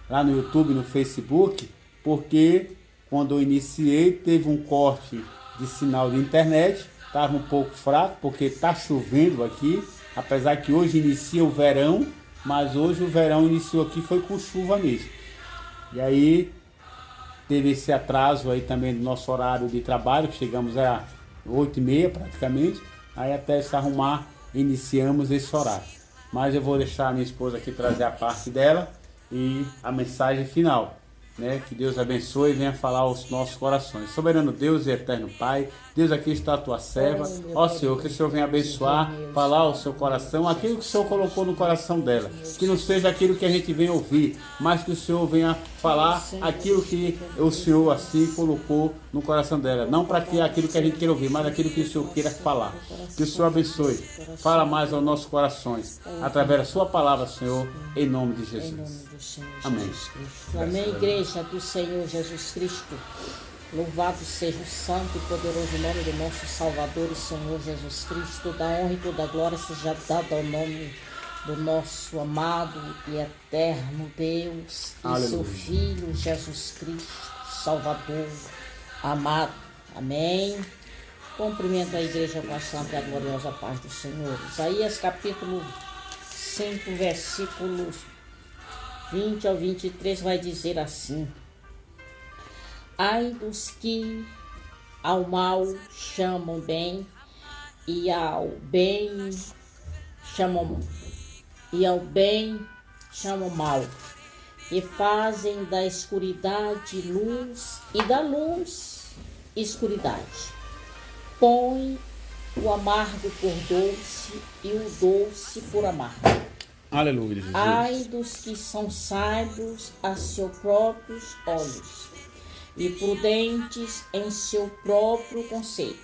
lá no YouTube, no Facebook, porque quando eu iniciei teve um corte de sinal de internet, estava um pouco fraco porque está chovendo aqui Apesar que hoje inicia o verão, mas hoje o verão iniciou aqui foi com chuva mesmo. E aí teve esse atraso aí também do nosso horário de trabalho, que chegamos a 8h30 praticamente. Aí até se arrumar, iniciamos esse horário. Mas eu vou deixar a minha esposa aqui trazer a parte dela e a mensagem final. Né? Que Deus abençoe e venha falar aos nossos corações. Soberano Deus e eterno Pai, Deus, aqui está a tua serva. Ó Senhor, que o Senhor venha abençoar, falar ao seu coração aquilo que o Senhor colocou no coração dela. Que não seja aquilo que a gente vem ouvir, mas que o Senhor venha falar aquilo que o Senhor assim colocou no coração dela. Não para que aquilo que a gente queira ouvir, mas aquilo que o Senhor queira falar. Que o Senhor abençoe. Fala mais aos nossos corações, através da sua palavra, Senhor, em nome de Jesus. Amém. Amém, igreja do Senhor Jesus Cristo. Louvado seja o santo e poderoso nome do nosso Salvador e Senhor Jesus Cristo. Da honra e toda a glória seja dada ao nome do nosso amado e eterno Deus e Aleluia. seu Filho Jesus Cristo, Salvador amado. Amém. Cumprimento a igreja com a santa e a gloriosa paz do Senhor. Isaías capítulo 5, versículos 20 ao 23 vai dizer assim: ai dos que ao mal chamam bem e ao bem chamam mal, e fazem da escuridade luz e da luz escuridade. Põe o amargo por doce e o doce por amargo. Aleluia, Jesus. Ai dos que são sábios a seus próprios olhos e prudentes em seu próprio conceito.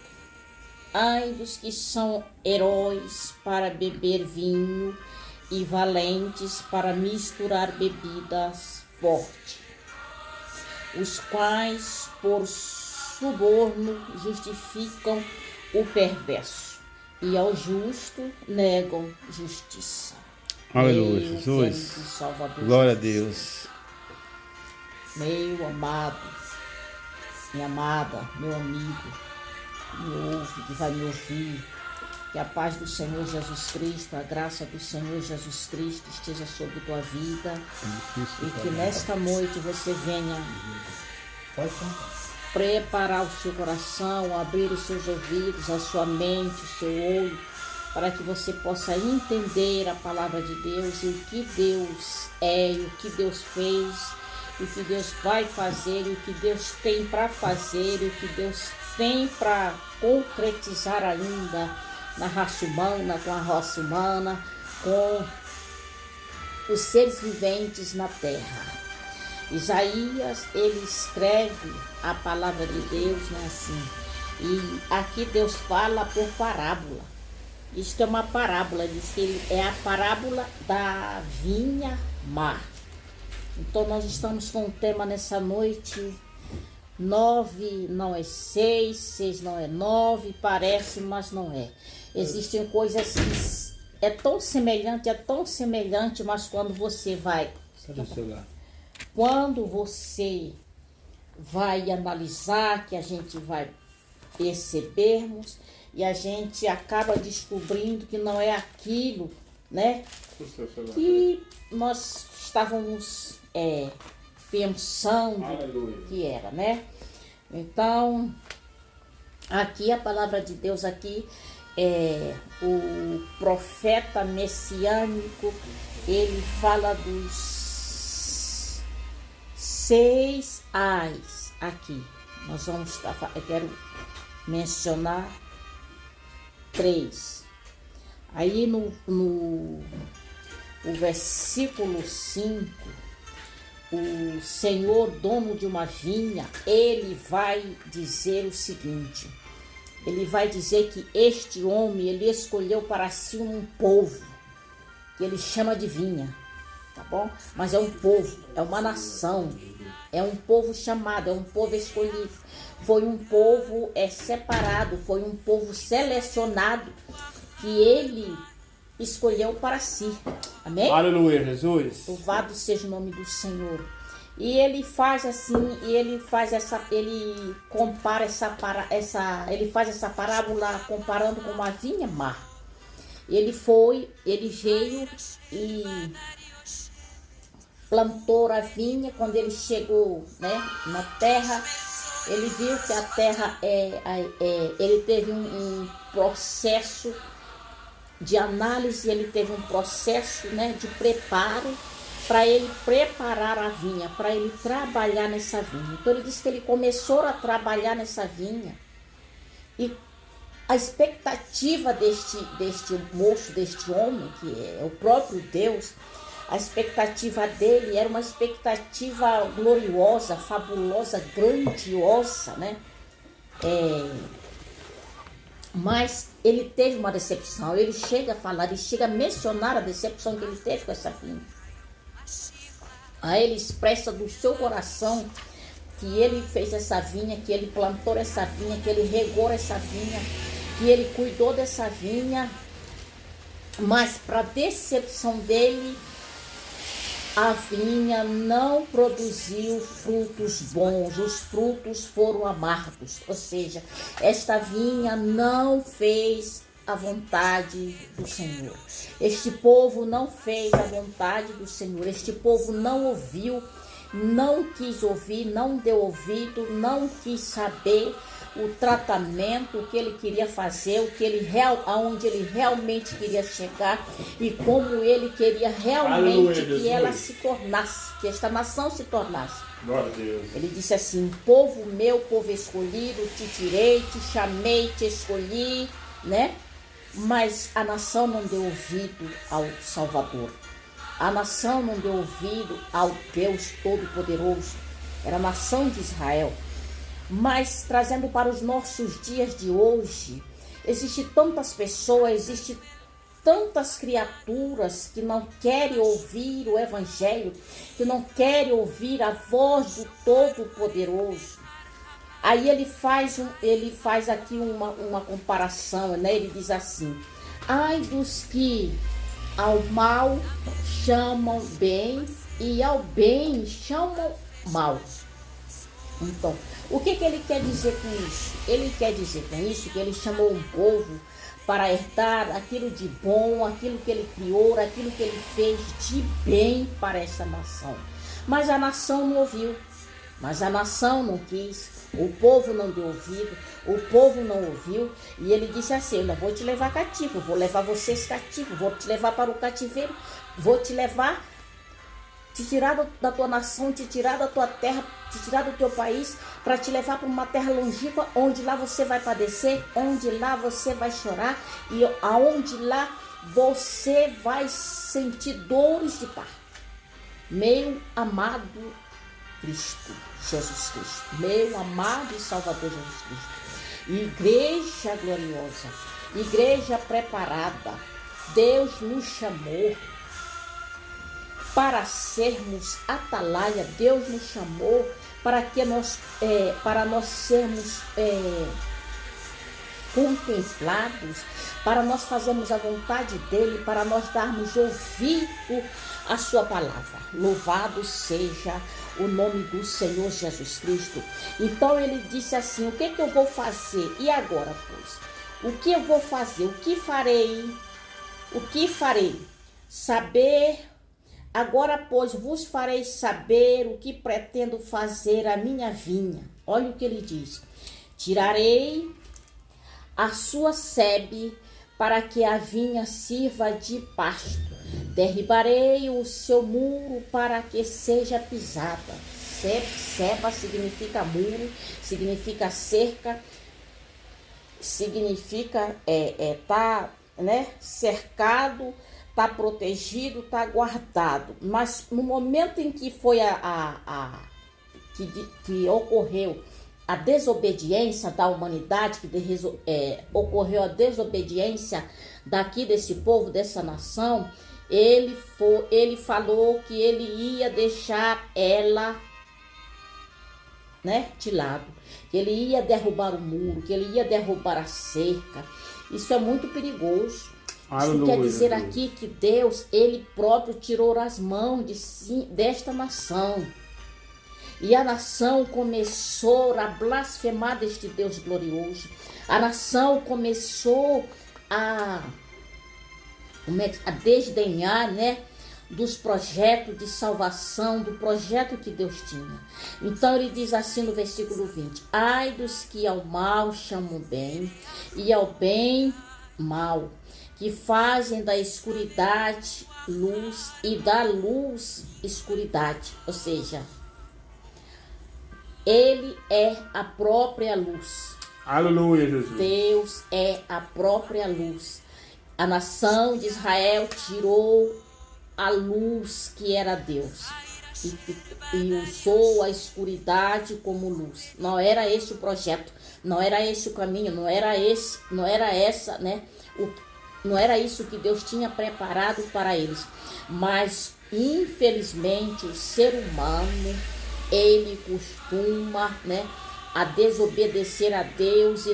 Ai dos que são heróis para beber vinho e valentes para misturar bebidas fortes, os quais por suborno justificam o perverso e ao justo negam justiça. Aleluia, Meu Jesus. querido Salvador, Glória a Deus. meu amado, minha amada, meu amigo, me ouve, que vai me ouvir. Que a paz do Senhor Jesus Cristo, a graça do Senhor Jesus Cristo esteja sobre tua vida. E que nesta noite você venha preparar o seu coração, abrir os seus ouvidos, a sua mente, o seu olho, para que você possa entender a palavra de Deus e o que Deus é, e o que Deus fez, e o que Deus vai fazer, e o que Deus tem para fazer, e o que Deus tem para concretizar ainda na raça humana, com a raça humana, com os seres viventes na terra. Isaías, ele escreve a palavra de Deus, né, assim, e aqui Deus fala por parábola. Isto é uma parábola, diz que é a parábola da vinha má. Então nós estamos com um tema nessa noite: 9 não é 6, 6 não é 9, parece, mas não é. Existem coisas que é tão semelhante, mas quando você vai analisar, que a gente vai percebermos, e a gente acaba descobrindo que não é aquilo, né, que nós estávamos pensando que era, né? Então, aqui a palavra de Deus aqui, o profeta messiânico, ele fala dos 6 ais aqui. Nós vamos, eu quero mencionar 3. Aí no versículo 5, o Senhor, dono de uma vinha, ele vai dizer o seguinte: ele vai dizer que este homem, ele escolheu para si um povo, que ele chama de vinha, tá bom? Mas é um povo, é uma nação, é um povo chamado, é um povo escolhido. Foi um povo separado, foi um povo selecionado, que ele escolheu para si. Amém? Aleluia, Jesus. Louvado seja o nome do Senhor. E ele faz assim, ele faz ele faz essa parábola comparando com uma vinha má. ele veio e plantou a vinha. Quando ele chegou, né, na terra, ele viu que a terra ele teve um processo de análise, ele teve um processo, né, de preparo para ele preparar a vinha, para ele trabalhar nessa vinha. Então ele disse que ele começou a trabalhar nessa vinha e a expectativa deste moço, deste homem, que é o próprio Deus, a expectativa dele era uma expectativa gloriosa, fabulosa, grandiosa, né? Mas ele teve uma decepção. Ele chega a falar, ele chega a mencionar a decepção que ele teve com essa vinha. Aí ele expressa do seu coração que ele fez essa vinha, que ele plantou essa vinha, que ele regou essa vinha, que ele cuidou dessa vinha, mas para decepção dele, a vinha não produziu frutos bons, os frutos foram amargos. Ou seja, esta vinha não fez a vontade do Senhor. Este povo não fez a vontade do Senhor. Este povo não ouviu, não quis ouvir, não deu ouvido, não quis saber o tratamento, o que ele queria fazer, aonde ele realmente queria chegar e como ele queria realmente que ela se tornasse, que esta nação se tornasse. Glória a Deus. Ele disse assim: povo meu, povo escolhido, te tirei, te chamei, te escolhi, né? Mas a nação não deu ouvido ao Salvador. A nação não deu ouvido ao Deus Todo-Poderoso. Era a nação de Israel. Mas trazendo para os nossos dias de hoje, existe tantas pessoas, existe tantas criaturas que não querem ouvir o Evangelho, que não querem ouvir a voz do Todo-Poderoso. Aí ele faz aqui uma comparação, né? Ele diz assim: ai dos que ao mal chamam bem e ao bem chamam mal. Então, o que ele quer dizer com isso? Ele quer dizer com isso que ele chamou um povo para herdar aquilo de bom, aquilo que ele criou, aquilo que ele fez de bem para essa nação. Mas a nação não ouviu, mas a nação não quis, o povo não deu ouvido, o povo não ouviu, e ele disse assim: eu não vou te levar cativo, vou levar vocês cativos, vou te levar para o cativeiro, vou te levar, te tirar da tua nação, te tirar da tua terra, te tirar do teu país, para te levar para uma terra longínqua, onde lá você vai padecer, onde lá você vai chorar, e aonde lá você vai sentir dores de parto. Meu amado Cristo, Jesus Cristo, meu amado e Salvador Jesus Cristo, igreja gloriosa, igreja preparada, Deus nos chamou para sermos atalaia. Deus nos chamou para nós sermos contemplados, para nós fazermos a vontade dele, para nós darmos ouvido à sua palavra. Louvado seja o nome do Senhor Jesus Cristo. Então ele disse assim: o que eu vou fazer? E agora, pois? O que eu vou fazer? O que farei? O que farei? Saber. Agora, pois, vos farei saber o que pretendo fazer à minha vinha. Olha o que ele diz: tirarei a sua sebe para que a vinha sirva de pasto. Derribarei o seu muro para que seja pisada. Seba significa muro, significa cerca, significa tá, né, cercado, tá protegido, tá guardado. Mas no momento em que foi que ocorreu a desobediência da humanidade, ocorreu a desobediência daqui desse povo, dessa nação, ele falou que ele ia deixar ela, né, de lado, que ele ia derrubar o muro, que ele ia derrubar a cerca. Isso é muito perigoso. Isso quer dizer aqui que Deus, ele próprio tirou as mãos desta nação. E a nação começou a blasfemar deste Deus glorioso. A nação começou a a desdenhar, né, dos projetos de salvação, do projeto que Deus tinha. Então ele diz assim no versículo 20: ai dos que ao mal chamam bem e ao bem mal, que fazem da escuridade luz e da luz escuridade. Ou seja, ele é a própria luz. Aleluia, Jesus. Deus é a própria luz. A nação de Israel tirou a luz que era Deus e usou a escuridade como luz. Não era esse o projeto, não era esse o caminho, não era essa, né? Não era isso que Deus tinha preparado para eles. Mas infelizmente o ser humano, ele costuma, né, a desobedecer a Deus e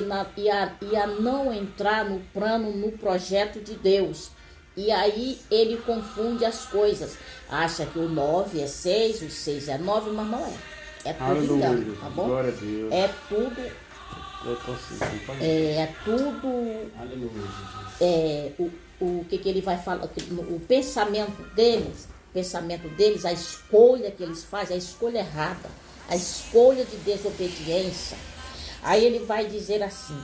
a não entrar no plano, no projeto de Deus. E aí ele confunde as coisas. Acha que o 9 é 6, o 6 é 9, mas não é. É tudo engano, tá bom? Glória a Deus. É tudo. É tudo. Aleluia, Jesus. O que ele vai falar? O pensamento deles, a escolha que eles fazem, a escolha errada, a escolha de desobediência. Aí ele vai dizer assim: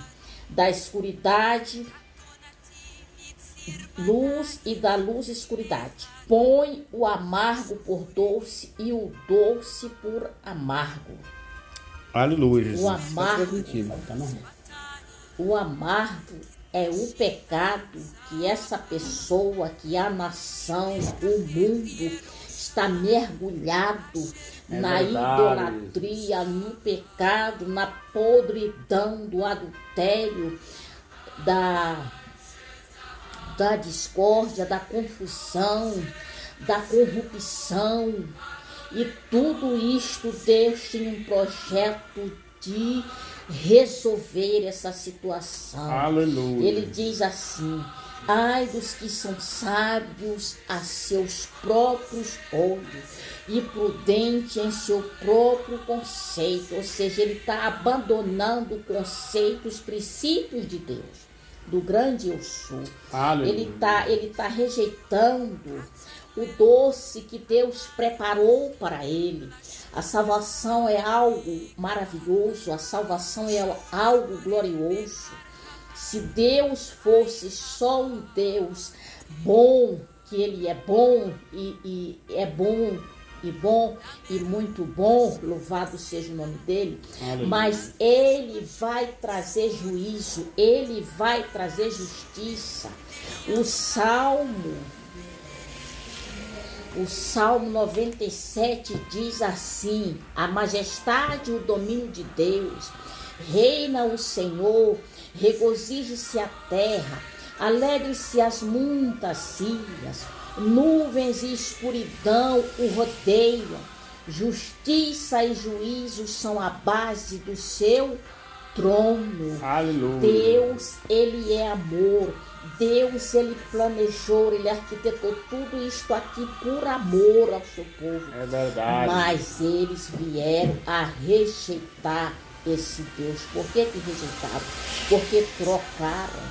da escuridade luz e da luz escuridade. Põe o amargo por doce e o doce por amargo. Aleluia, Jesus. O amargo é o pecado que essa pessoa, que a nação, o mundo está mergulhado na idolatria, no pecado, na podridão do adultério, da discórdia, da confusão, da corrupção. E tudo isto Deus tinha um projeto de resolver essa situação. Aleluia. Ele diz assim: ai dos que são sábios a seus próprios olhos e prudente em seu próprio conceito. Ou seja, ele está abandonando o conceito, os princípios de Deus, do grande eu sou. Aleluia. Ele tá rejeitando o doce que Deus preparou para ele. A salvação é algo maravilhoso, a salvação é algo glorioso. Se Deus fosse só um Deus bom, que ele é bom e é bom e muito bom, louvado seja o nome dele. Aleluia. Mas ele vai trazer juízo, ele vai trazer justiça. O Salmo 97 diz assim: a majestade e o domínio de Deus, reina o Senhor, regozije-se a terra, alegre-se as muitas ilhas, nuvens e escuridão o rodeiam, justiça e juízo são a base do seu trono. Aleluia. Deus, ele é amor. Deus, ele planejou, ele arquitetou tudo isto aqui por amor ao seu povo. É verdade. Mas eles vieram a rejeitar esse Deus. Por que rejeitaram? Porque trocaram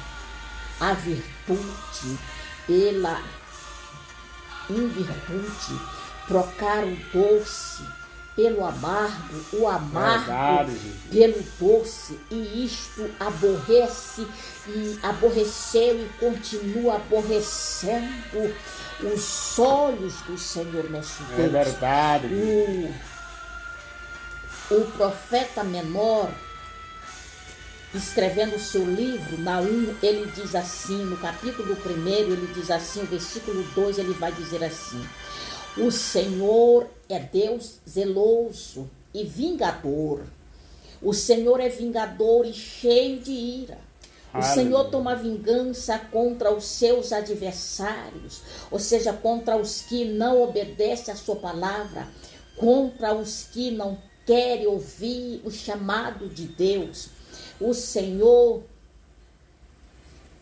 a virtude pela invirtude, trocaram o doce pelo amargo, o amargo pelo doce, e isto aborrece e aborreceu e continua aborrecendo os olhos do Senhor nosso Deus. É verdade. O profeta menor, escrevendo o seu livro, Naum, ele diz assim, no capítulo 1, ele diz assim, o versículo 2, ele vai dizer assim: o Senhor é Deus zeloso e vingador. O Senhor é vingador e cheio de ira. O Senhor toma vingança contra os seus adversários, ou seja, contra os que não obedecem a sua palavra, contra os que não querem ouvir o chamado de Deus. O Senhor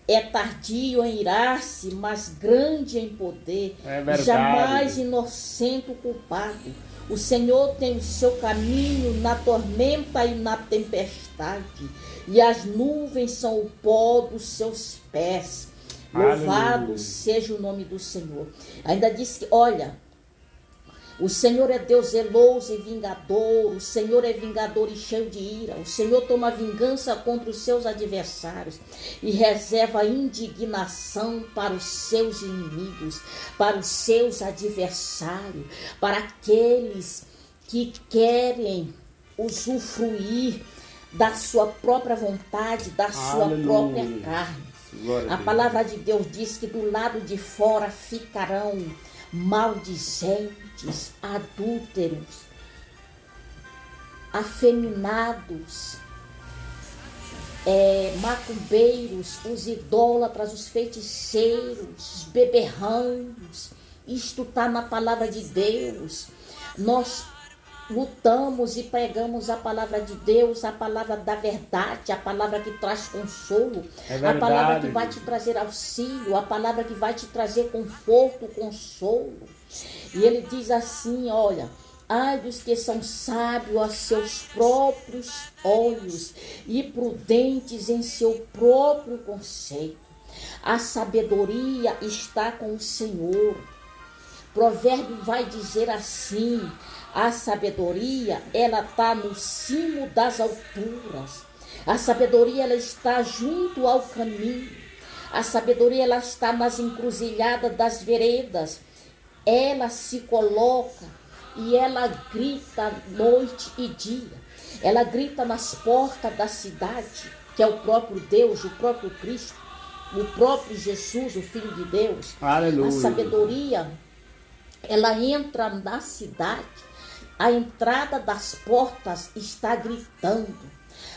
é tardio em irar-se, mas grande em poder. É verdade. Jamais inocente o culpado. O Senhor tem o seu caminho na tormenta e na tempestade, e as nuvens são o pó dos seus pés. Louvado Aleluia. seja o nome do Senhor. Ainda diz que, olha, o Senhor é Deus zeloso e vingador, o Senhor é vingador e cheio de ira, o Senhor toma vingança contra os seus adversários e reserva indignação para os seus inimigos, para os seus adversários, para aqueles que querem usufruir da sua própria vontade, da sua Aleluia. própria carne. Glória a A Deus. palavra de Deus diz que do lado de fora ficarão maldizentes, adúlteros, afeminados, macumbeiros, os idólatras, os feiticeiros, os beberrãos. Isto está na palavra de Deus. Nós lutamos e pregamos a palavra de Deus, a palavra da verdade, a palavra que traz consolo, É a verdade, palavra que vai gente. te trazer auxílio, a palavra que vai te trazer conforto, consolo. E ele diz assim, olha, ai dos que são sábios a seus próprios olhos e prudentes em seu próprio conceito. A sabedoria está com o Senhor. Provérbio vai dizer assim, a sabedoria, ela está no cimo das alturas. A sabedoria, ela está junto ao caminho. A sabedoria, ela está nas encruzilhadas das veredas. Ela se coloca e ela grita noite e dia. Ela grita nas portas da cidade, que é o próprio Deus, o próprio Cristo, o próprio Jesus, o Filho de Deus. Aleluia. A sabedoria, ela entra na cidade. A entrada das portas está gritando.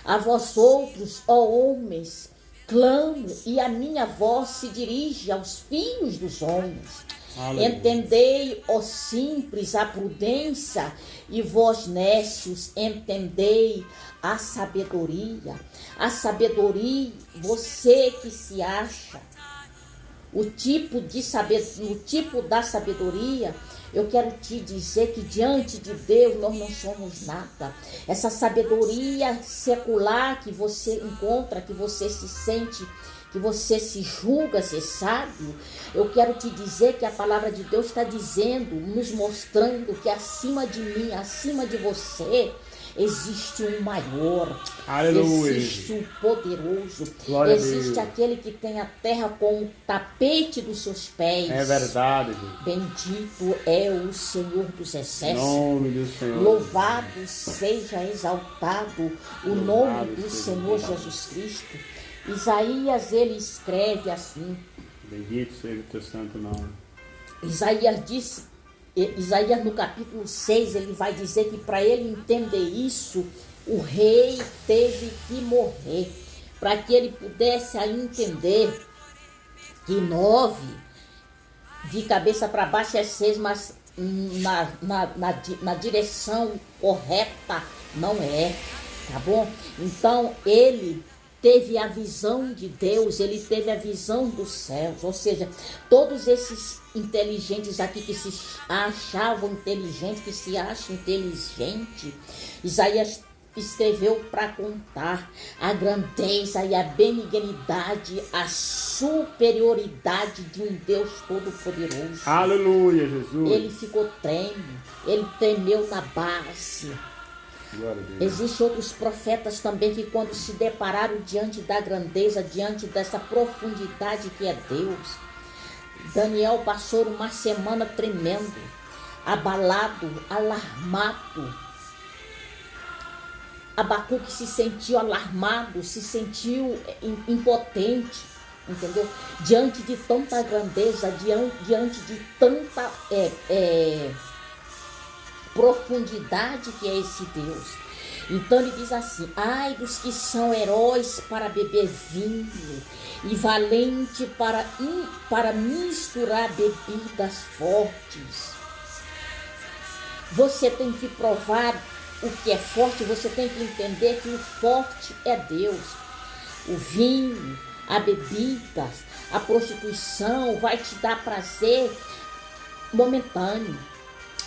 A vós outros, ó homens, clamo, e a minha voz se dirige aos filhos dos homens. Aleluia. Entendei, ó simples, a prudência, e vós nécios, entendei a sabedoria. A sabedoria, você que se acha, o tipo da sabedoria, eu quero te dizer que diante de Deus nós não somos nada. Essa sabedoria secular que você encontra, que você se sente, que você se julga ser sábio, eu quero te dizer que a palavra de Deus está dizendo, nos mostrando que acima de mim, acima de você, existe um maior, Aleluia. existe um poderoso, Glória a existe Deus. aquele que tem a terra como tapete dos seus pés. É verdade, gente. Bendito é o Senhor dos Em exércitos. nome do Senhor. Louvado seja exaltado o nome Louvado do seja Senhor exaltado. Jesus Cristo. Isaías, ele escreve assim. Bendito seja o teu santo nome. Isaías no capítulo 6, ele vai dizer que para ele entender isso, o rei teve que morrer, para que ele pudesse aí entender que 9 de cabeça para baixo é 6, mas na direção correta não é, tá bom? Então ele teve a visão de Deus, ele teve a visão dos céus, ou seja, todos esses inteligentes aqui que se achavam inteligentes, que se acham inteligentes, Isaías escreveu para contar a grandeza e a benignidade, a superioridade de um Deus Todo-Poderoso. Aleluia, Jesus. Ele ficou ele tremeu na base. Glória a Deus. Existem outros profetas também que quando se depararam diante da grandeza, diante dessa profundidade que é Deus, Daniel passou uma semana tremendo, abalado, alarmado. Abacuque se sentiu alarmado, se sentiu impotente, entendeu? Diante de tanta grandeza, diante de tanta profundidade que é esse Deus. Então ele diz assim: ai dos que são heróis para beber vinho e valente para misturar bebidas fortes. Você tem que provar o que é forte, você tem que entender que o forte é Deus. O vinho, a bebida, a prostituição vai te dar prazer momentâneo.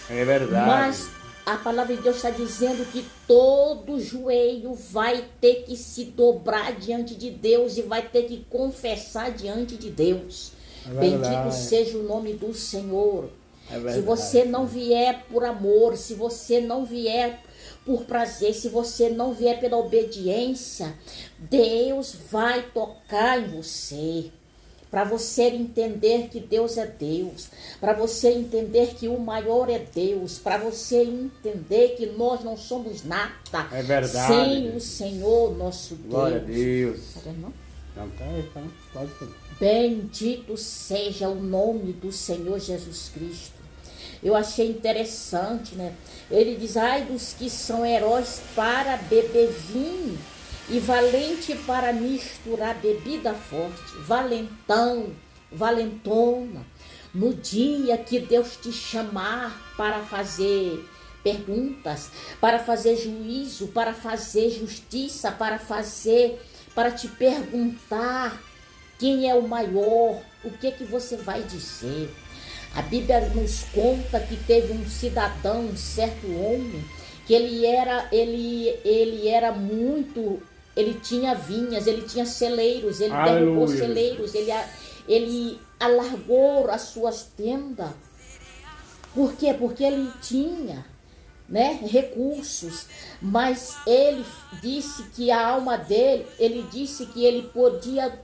É verdade. Mas a palavra de Deus está dizendo que todo joelho vai ter que se dobrar diante de Deus e vai ter que confessar diante de Deus. Bendito seja o nome do Senhor. Se você não vier por amor, se você não vier por prazer, se você não vier pela obediência, Deus vai tocar em você. Para você entender que Deus é Deus, para você entender que o maior é Deus, para você entender que nós não somos nada sem o Senhor nosso Deus. Glória a Deus. Bendito seja o nome do Senhor Jesus Cristo. Eu achei interessante, né? Ele diz, ai dos que são heróis para beber vinho e valente para misturar bebida forte, valentão, valentona, no dia que Deus te chamar para fazer perguntas, para fazer juízo, para fazer justiça, para te perguntar quem é o maior, o que você vai dizer. A Bíblia nos conta que teve um cidadão, um certo homem, que ele tinha vinhas, ele tinha celeiros, ele derrubou celeiros, ele alargou as suas tendas. Por quê? Porque ele tinha, né, recursos, mas ele disse que a alma dele, ele disse que ele podia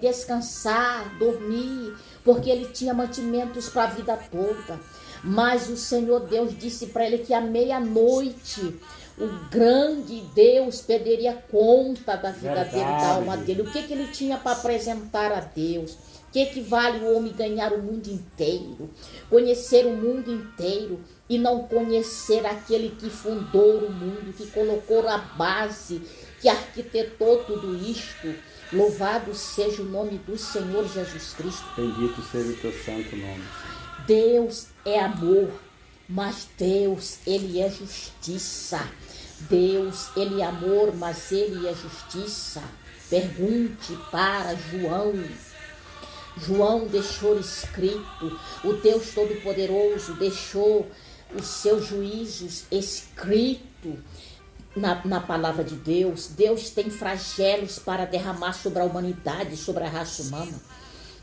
descansar, dormir, porque ele tinha mantimentos para a vida toda. Mas o Senhor Deus disse para ele que à meia-noite o grande Deus perderia conta da vida dele, da alma dele. O que ele tinha para apresentar a Deus? O que vale o homem ganhar o mundo inteiro, conhecer o mundo inteiro e não conhecer aquele que fundou o mundo, que colocou a base, que arquitetou tudo isto? Louvado seja o nome do Senhor Jesus Cristo. Bendito seja o teu santo nome. Deus é amor, mas Deus, Ele é justiça. Deus, Ele é amor, mas Ele é justiça. Pergunte para João. João deixou escrito, o Deus Todo-Poderoso deixou os seus juízos escritos na palavra de Deus. Deus tem flagelos para derramar sobre a humanidade, sobre a raça humana.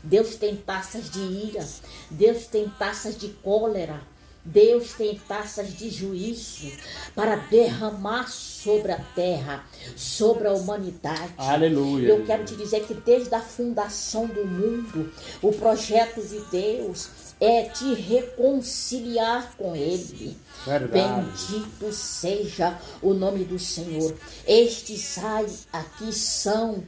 Deus tem taças de ira, Deus tem taças de cólera, Deus tem taças de juízo para derramar sobre a terra, sobre a humanidade. Aleluia. Eu quero te dizer que desde a fundação do mundo, o projeto de Deus é te reconciliar com Ele. Verdade. Bendito seja o nome do Senhor. Estes aqui são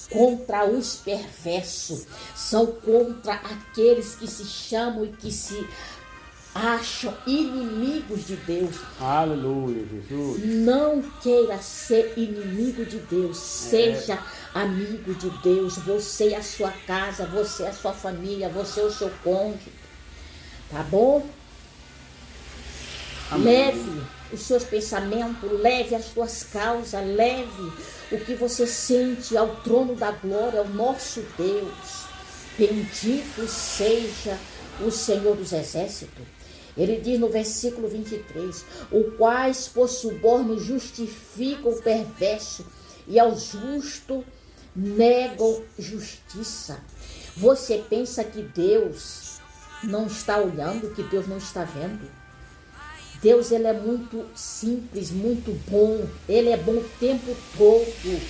contra os perversos, são contra aqueles que se chamam e que se acham inimigos de Deus. Aleluia, Jesus. Não queira ser inimigo de Deus, seja amigo de Deus. Você e a sua casa, você e a sua família, você e o seu cônjuge. Tá bom? Amém. Leve os seus pensamentos, leve as suas causas, leve o que você sente ao trono da glória, ao nosso Deus. Bendito seja o Senhor dos Exércitos. Ele diz no versículo 23, o quais por suborno justificam o perverso e ao justo negam justiça. Você pensa que Deus não está olhando, que Deus não está vendo? Deus, ele é muito simples, muito bom. Ele é bom o tempo todo,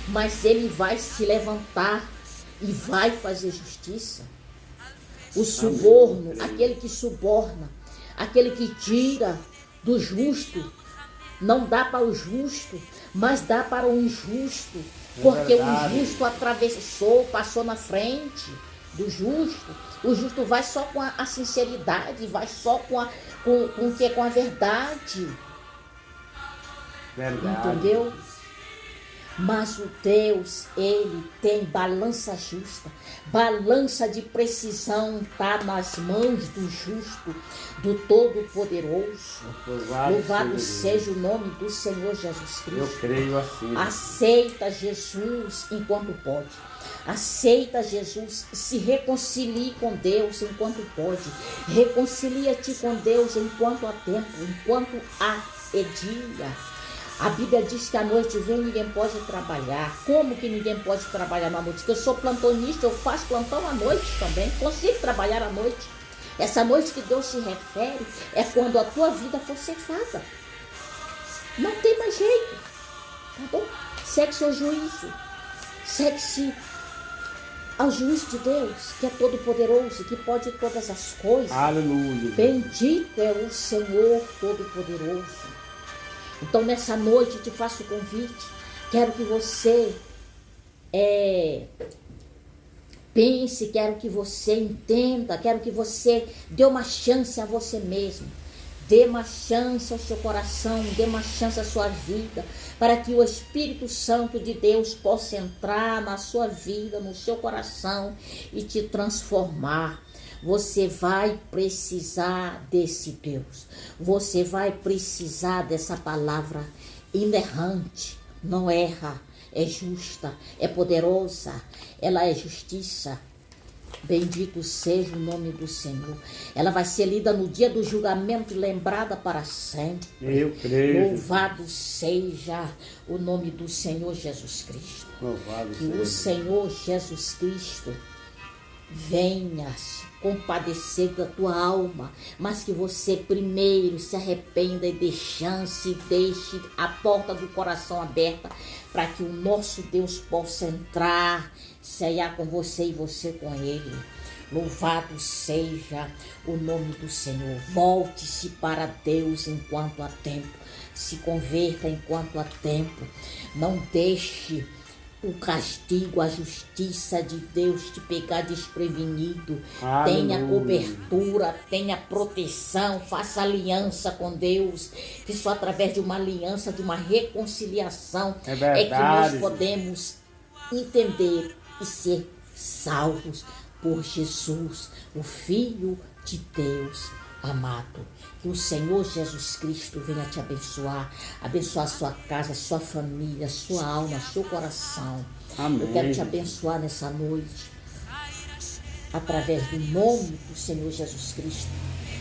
mas ele vai se levantar e vai fazer justiça. O suborno, aquele que suborna, aquele que tira do justo, não dá para o justo, mas dá para o injusto, porque o injusto atravessou, passou na frente do justo. O justo vai só com a sinceridade, vai só com a verdade. Verdade. Entendeu? Mas o Deus, ele tem balança justa, balança de precisão, está nas mãos do justo, do Todo-Poderoso. Louvado seja o nome do Senhor Jesus Cristo. Eu creio assim. Aceita Jesus enquanto pode. Aceita Jesus, se reconcilie com Deus enquanto pode. Reconcilia-te com Deus enquanto há tempo, enquanto há dia. A Bíblia diz que a noite vem e ninguém pode trabalhar. Como que ninguém pode trabalhar na noite? Porque eu sou plantonista, eu faço plantão à noite também. Consigo trabalhar à noite. Essa noite que Deus se refere é quando a tua vida for ceifada. Não tem mais jeito. Tá bom? Segue seu juízo. Segue-se ao juiz de Deus, que é todo poderoso, que pode todas as coisas. Aleluia. Bendito é o Senhor Todo-Poderoso. Então nessa noite eu te faço o convite. Quero que você pense, quero que você entenda, quero que você dê uma chance a você mesmo. Dê uma chance ao seu coração, dê uma chance à sua vida, para que o Espírito Santo de Deus possa entrar na sua vida, no seu coração e te transformar. Você vai precisar desse Deus. Você vai precisar dessa palavra inerrante. Não erra, é justa, é poderosa, ela é justiça. Bendito seja o nome do Senhor. Ela vai ser lida no dia do julgamento e lembrada para sempre. Eu creio. Louvado seja o nome do Senhor Jesus Cristo. Louvado que seja. o Senhor Jesus Cristo venha se compadecer da tua alma, mas que você primeiro se arrependa e dê chance, deixe a porta do coração aberta para que o nosso Deus possa entrar, ceiar com você e você com ele. Louvado seja o nome do Senhor. Volte-se para Deus enquanto há tempo. Se converta enquanto há tempo. Não deixe o castigo, a justiça de Deus te pegar desprevenido. Aleluia. Tenha cobertura, tenha proteção, faça aliança com Deus, que só através de uma aliança, de uma reconciliação é que nós podemos entender e ser salvos por Jesus, o Filho de Deus amado. Que o Senhor Jesus Cristo venha te abençoar, abençoar sua casa, sua família, sua alma, seu coração. Amém. Eu quero te abençoar nessa noite, através do nome do Senhor Jesus Cristo,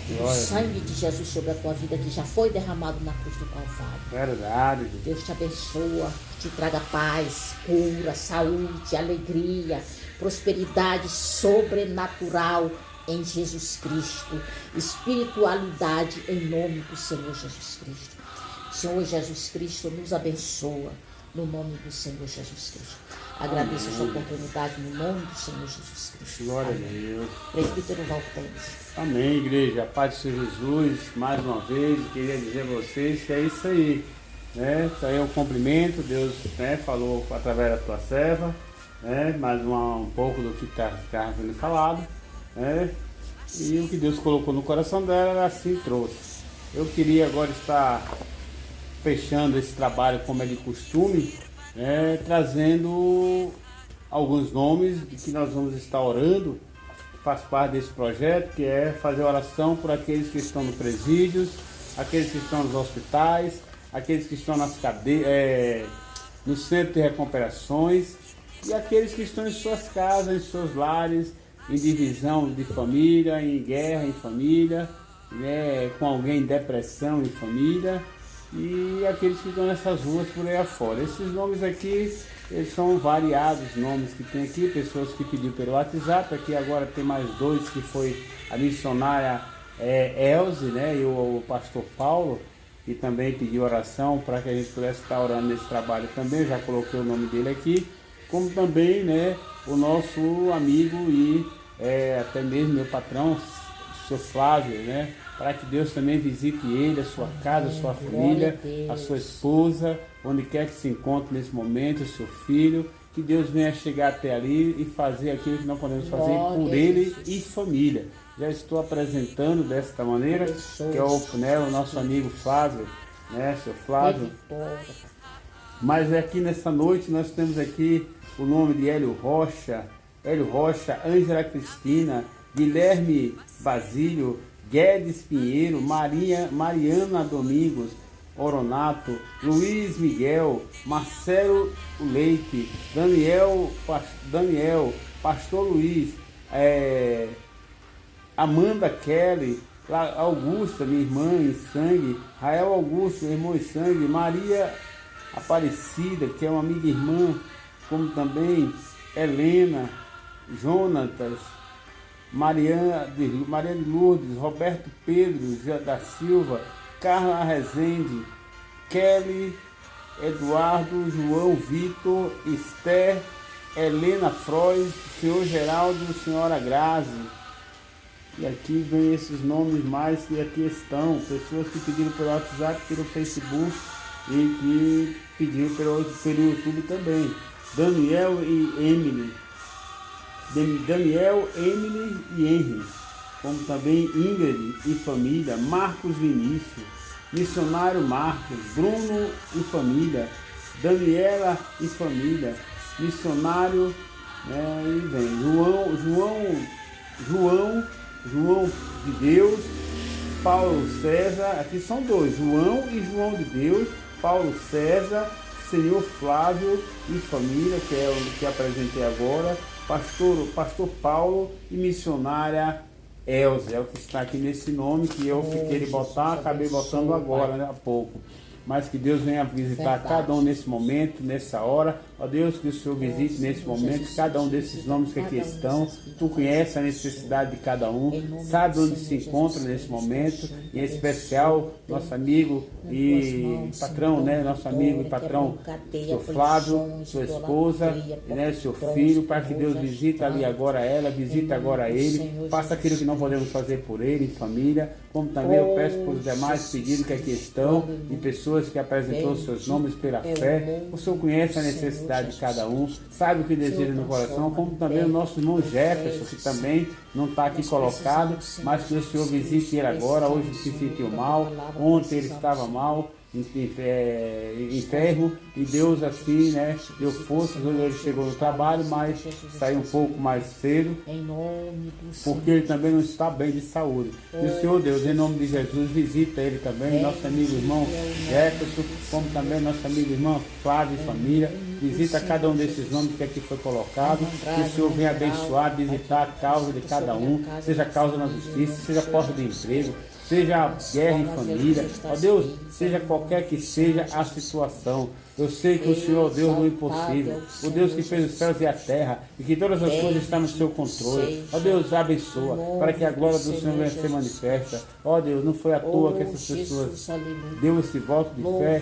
e do sangue de Jesus sobre a tua vida, que já foi derramado na cruz do Calvário. Verdade. Deus te abençoa, te traga paz, cura, saúde, alegria, prosperidade sobrenatural em Jesus Cristo, espiritualidade em nome do Senhor Jesus Cristo. O Senhor Jesus Cristo nos abençoa no nome do Senhor Jesus Cristo. Agradeço essa oportunidade no nome do Senhor Jesus Cristo. Glória a Deus. Presbítero Valtênis. Amém, igreja. A paz do Senhor Jesus, mais uma vez, queria dizer a vocês que é isso aí, né? Isso aí é um cumprimento, Deus, né, falou através da tua serva, né? Mais um pouco do que está sendo falado, né? E o que Deus colocou no coração dela, ela assim trouxe. Eu queria agora estar fechando esse trabalho como é de costume, né? Trazendo alguns nomes de que nós vamos estar orando, que faz parte desse projeto, que é fazer oração por aqueles que estão nos presídios, aqueles que estão nos hospitais, aqueles que estão nas cadeias, no centro de recuperações, e aqueles que estão em suas casas, em seus lares, em divisão de família, em guerra em família, né, com alguém em depressão em família, e aqueles que estão nessas ruas por aí afora. Esses nomes aqui, eles são variados, nomes que tem aqui, pessoas que pediram pelo WhatsApp. Aqui agora tem mais dois, que foi a missionária Elze, né, e o pastor Paulo, que também pediu oração para que a gente pudesse estar orando nesse trabalho também. Já coloquei o nome dele aqui, como também, né, o nosso amigo e até mesmo meu patrão, o seu Flávio, né, para que Deus também visite ele, a sua casa, a sua família, a sua esposa, onde quer que se encontre nesse momento, o seu filho, que Deus venha chegar até ali e fazer aquilo que nós podemos fazer por ele e família. Já estou apresentando desta maneira, que é o nosso amigo Flávio, né, seu Flávio. Mas aqui nessa noite nós temos aqui o nome de Hélio Rocha, Ângela Cristina, Guilherme Basílio, Guedes Pinheiro, Mariana Domingos, Oronato, Luiz Miguel, Marcelo Leite, Daniel, Pastor Luiz, Amanda Kelly, Augusta, minha irmã em sangue, Rael Augusto, meu irmão em sangue, Maria Aparecida, que é uma amiga irmã, como também Helena, Jonatas, Maria de Lourdes, Roberto Pedro da Silva, Carla Rezende, Kelly, Eduardo, João Vitor, Esther, Helena Frois, senhor Geraldo, senhora Grazi. E aqui vem esses nomes mais que aqui estão, pessoas que pediram pelo WhatsApp, pelo Facebook e que pediram pelo YouTube também. Daniel, Emily e Henry, como também Ingrid e família, Marcos Vinícius, missionário Marcos, Bruno e família, Daniela e família, missionário, e vem João de Deus, Paulo César, aqui são dois, João e João de Deus, Paulo César, senhor Flávio e família, que é o que apresentei agora, pastor Paulo e missionária Elza, é o que está aqui nesse nome que eu fiquei de botar, acabei botando agora, há pouco. Mas que Deus venha visitar cada um nesse momento, nessa hora. Ó Deus, que o Senhor visite nesse momento cada um desses nomes que aqui estão. Tu conhece a necessidade de cada um, sabe onde se encontra nesse momento. Em especial, nosso amigo e patrão, nosso amigo e patrão, seu Flávio, sua esposa, seu filho, para que Deus visite ali agora ela, visite agora ele, faça aquilo que não podemos fazer por ele, em família, como também eu peço por os demais pedidos que aqui estão, e pessoas que apresentou seus nomes pela fé. O Senhor conhece a necessidade de cada um, sabe o que deseja no coração, como também o nosso irmão Jefferson, que também não está aqui colocado, mas que o Senhor visite ele agora. Hoje se sentiu mal, ontem ele estava mal, enfermo, e Deus assim, deu forças. Hoje ele chegou no trabalho, mas saiu um pouco mais cedo, porque ele também não está bem de saúde. E o Senhor Deus, em nome de Jesus, visita ele também, nosso amigo irmão Jefferson, como também nosso amigo irmão Flávio e família. Visita cada um desses nomes que aqui foi colocado, que o Senhor venha abençoar, visitar a causa de cada um, seja a causa na justiça, seja a porta de emprego, seja guerra em família, ó Deus, seja qualquer que seja a situação. Eu sei que o Senhor é o Deus do impossível, o Deus que fez os céus e a terra, e que todas as coisas estão no seu controle. Ó Deus, abençoa, para que a glória do Senhor venha ser manifesta. Ó Deus, não foi à toa que essas pessoas deu esse voto de fé,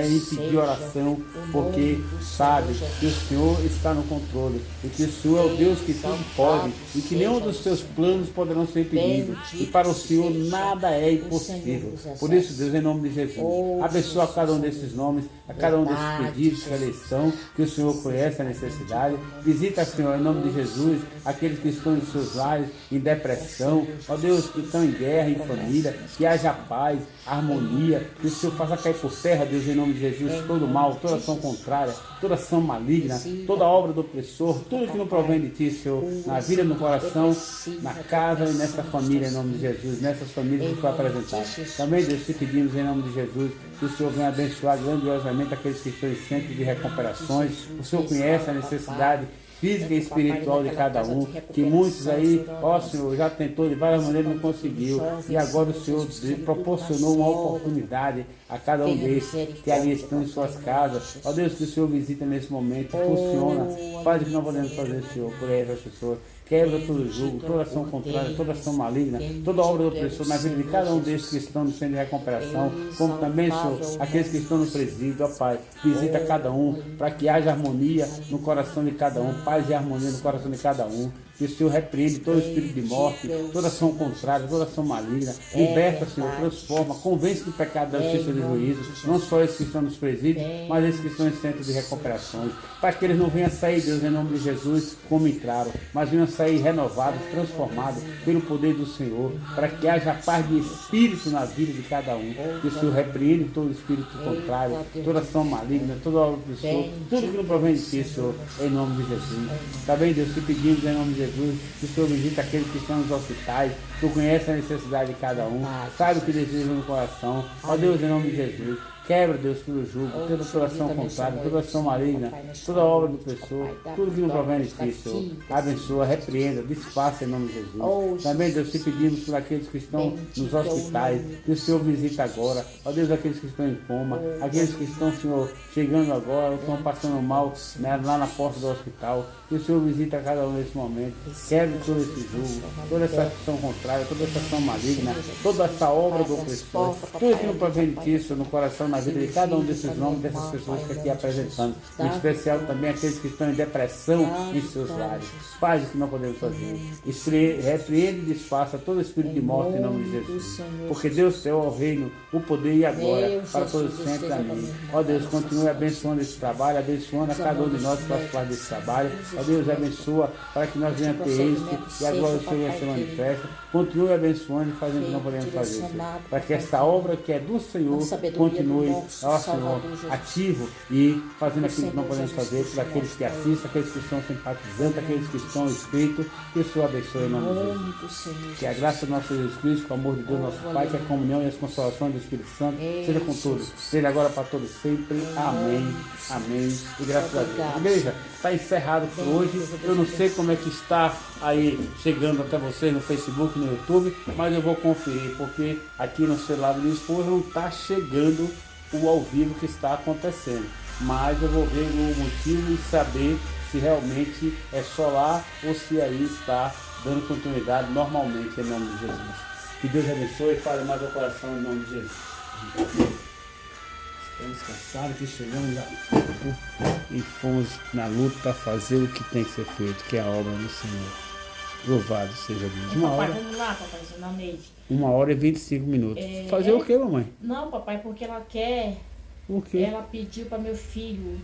e pediu oração, porque sabe que o Senhor está no controle, e que o Senhor é o Deus que tudo pode, e que nenhum dos seus planos poderão ser impedidos, e para o Senhor nada é impossível. Por isso, Deus, em nome de Jesus, abençoa cada um desses nomes, a cada um desses pedidos que ali estão, que o Senhor conhece a necessidade. Visita, Senhor, em nome de Jesus, aqueles que estão em seus lares, em depressão, ó Deus, que estão em guerra, em família, que haja paz, harmonia, que o Senhor faça cair por terra, Deus, em nome de Jesus, todo mal, toda ação contrária, toda ação maligna, toda obra do opressor, tudo que não provém de Ti, Senhor, na vida, no coração, na casa e nessa família, em nome de Jesus, nessas famílias que foi apresentado. Também, Deus, te pedimos, em nome de Jesus, que o Senhor venha abençoar grandiosamente aqueles que estão em centro de recuperações. O Senhor conhece a necessidade física e espiritual de cada um, que muitos aí, ó Senhor, já tentou de várias maneiras e não conseguiu, e agora o Senhor proporcionou uma oportunidade a cada um desses que ali estão em suas casas. Ó Deus, que o Senhor visita nesse momento, funciona, faz o que não podemos fazer, Senhor, por essas pessoas. Quebra todo jugo, toda ação contrária, toda ação maligna, toda obra do opressor na vida de cada um desses que estão no centro de recuperação, como também, Senhor, aqueles que estão no presídio, ó Pai, visita cada um, para que haja harmonia no coração de cada um, paz e harmonia no coração de cada um. Que o Senhor repreende todo espírito de morte, toda ação contrária, toda ação maligna. Liberta, Senhor, transforma, convence do pecado, da justiça e do juízo. Não só esses que estão nos presídios, mas esses que estão em centros de recuperações. Para que eles não venham sair, Deus, em nome de Jesus, como entraram, mas venham sair renovados, transformados pelo poder do Senhor. Para que haja paz de espírito na vida de cada um. Que o Senhor repreende todo espírito contrário, toda ação maligna, toda obra do Senhor, tudo que não provém de Ti, Senhor, em nome de Jesus. Tá bem, Deus, te pedimos em nome de Jesus, que o Senhor visita aqueles que estão nos hospitais, Tu conhece a necessidade de cada um, sabe o que desejam no coração, ó Deus, em nome de Jesus. Quebra, Deus, todo jugo, toda oração contrária, toda ação maligna, toda obra do pessoa, tudo que não provém de ti, Senhor. Abençoa, repreenda, desfaça em nome de Jesus. Também, Deus, te pedimos por aqueles que estão nos hospitais, que o Senhor visita agora. Ó Deus, aqueles que estão em coma, aqueles que estão, Senhor, chegando agora, estão passando mal, né, lá na porta do hospital. Que o Senhor visita cada um nesse momento. Quebre todo esse jugo, toda essa ação contrária, toda essa ação maligna, toda essa obra do opressor, tudo que não provém de ti, Senhor, no coração, na vida de cada um desses nomes, dessas pessoas que aqui apresentando. Em especial também aqueles que estão em depressão em seus lares. Faz o que não podemos fazer. Repreende e desfaça todo espírito de morte em nome de Jesus. Porque Deus é o reino, o poder e a glória para todos sempre. Amém. Ó Deus, continue abençoando esse trabalho, abençoando a cada um de nós que faz parte desse trabalho. Ó Deus, abençoa para que nós venhamos ter êxito e a glória do Senhor se manifesta. Continue abençoando e fazendo o que não podemos fazer, Senhor. Para que esta obra que é do Senhor continue, ó Senhor, ativo e fazendo aquilo que não podemos fazer por aqueles que assistem, aqueles que estão simpatizantes, aqueles que estão inscritos. Que o Senhor abençoe em nome de Jesus. Que a graça do nosso Jesus Cristo, com o amor de Deus, nosso Pai, que a comunhão e as consolações do Espírito Santo seja com todos, seja agora para todos sempre. Amém. Amém. E graças a Deus. Igreja, está encerrado por hoje. Eu não sei como é que está aí chegando até vocês no Facebook, no YouTube, mas eu vou conferir, porque aqui no celular da minha esposa não está chegando o ao vivo que está acontecendo. Mas eu vou ver o motivo e saber se realmente é só lá ou se aí está dando continuidade normalmente em nome de Jesus. Que Deus abençoe e fale mais ao coração em nome de Jesus. Estamos cansados que chegamos e fomos na luta para fazer o que tem que ser feito, que é a obra do Senhor. Louvado seja Deus. Vamos lá, papai, seu nome é 1h e 25 minutos. Fazer o que, mamãe? Não, papai, porque ela quer. O quê? Ela pediu para meu filho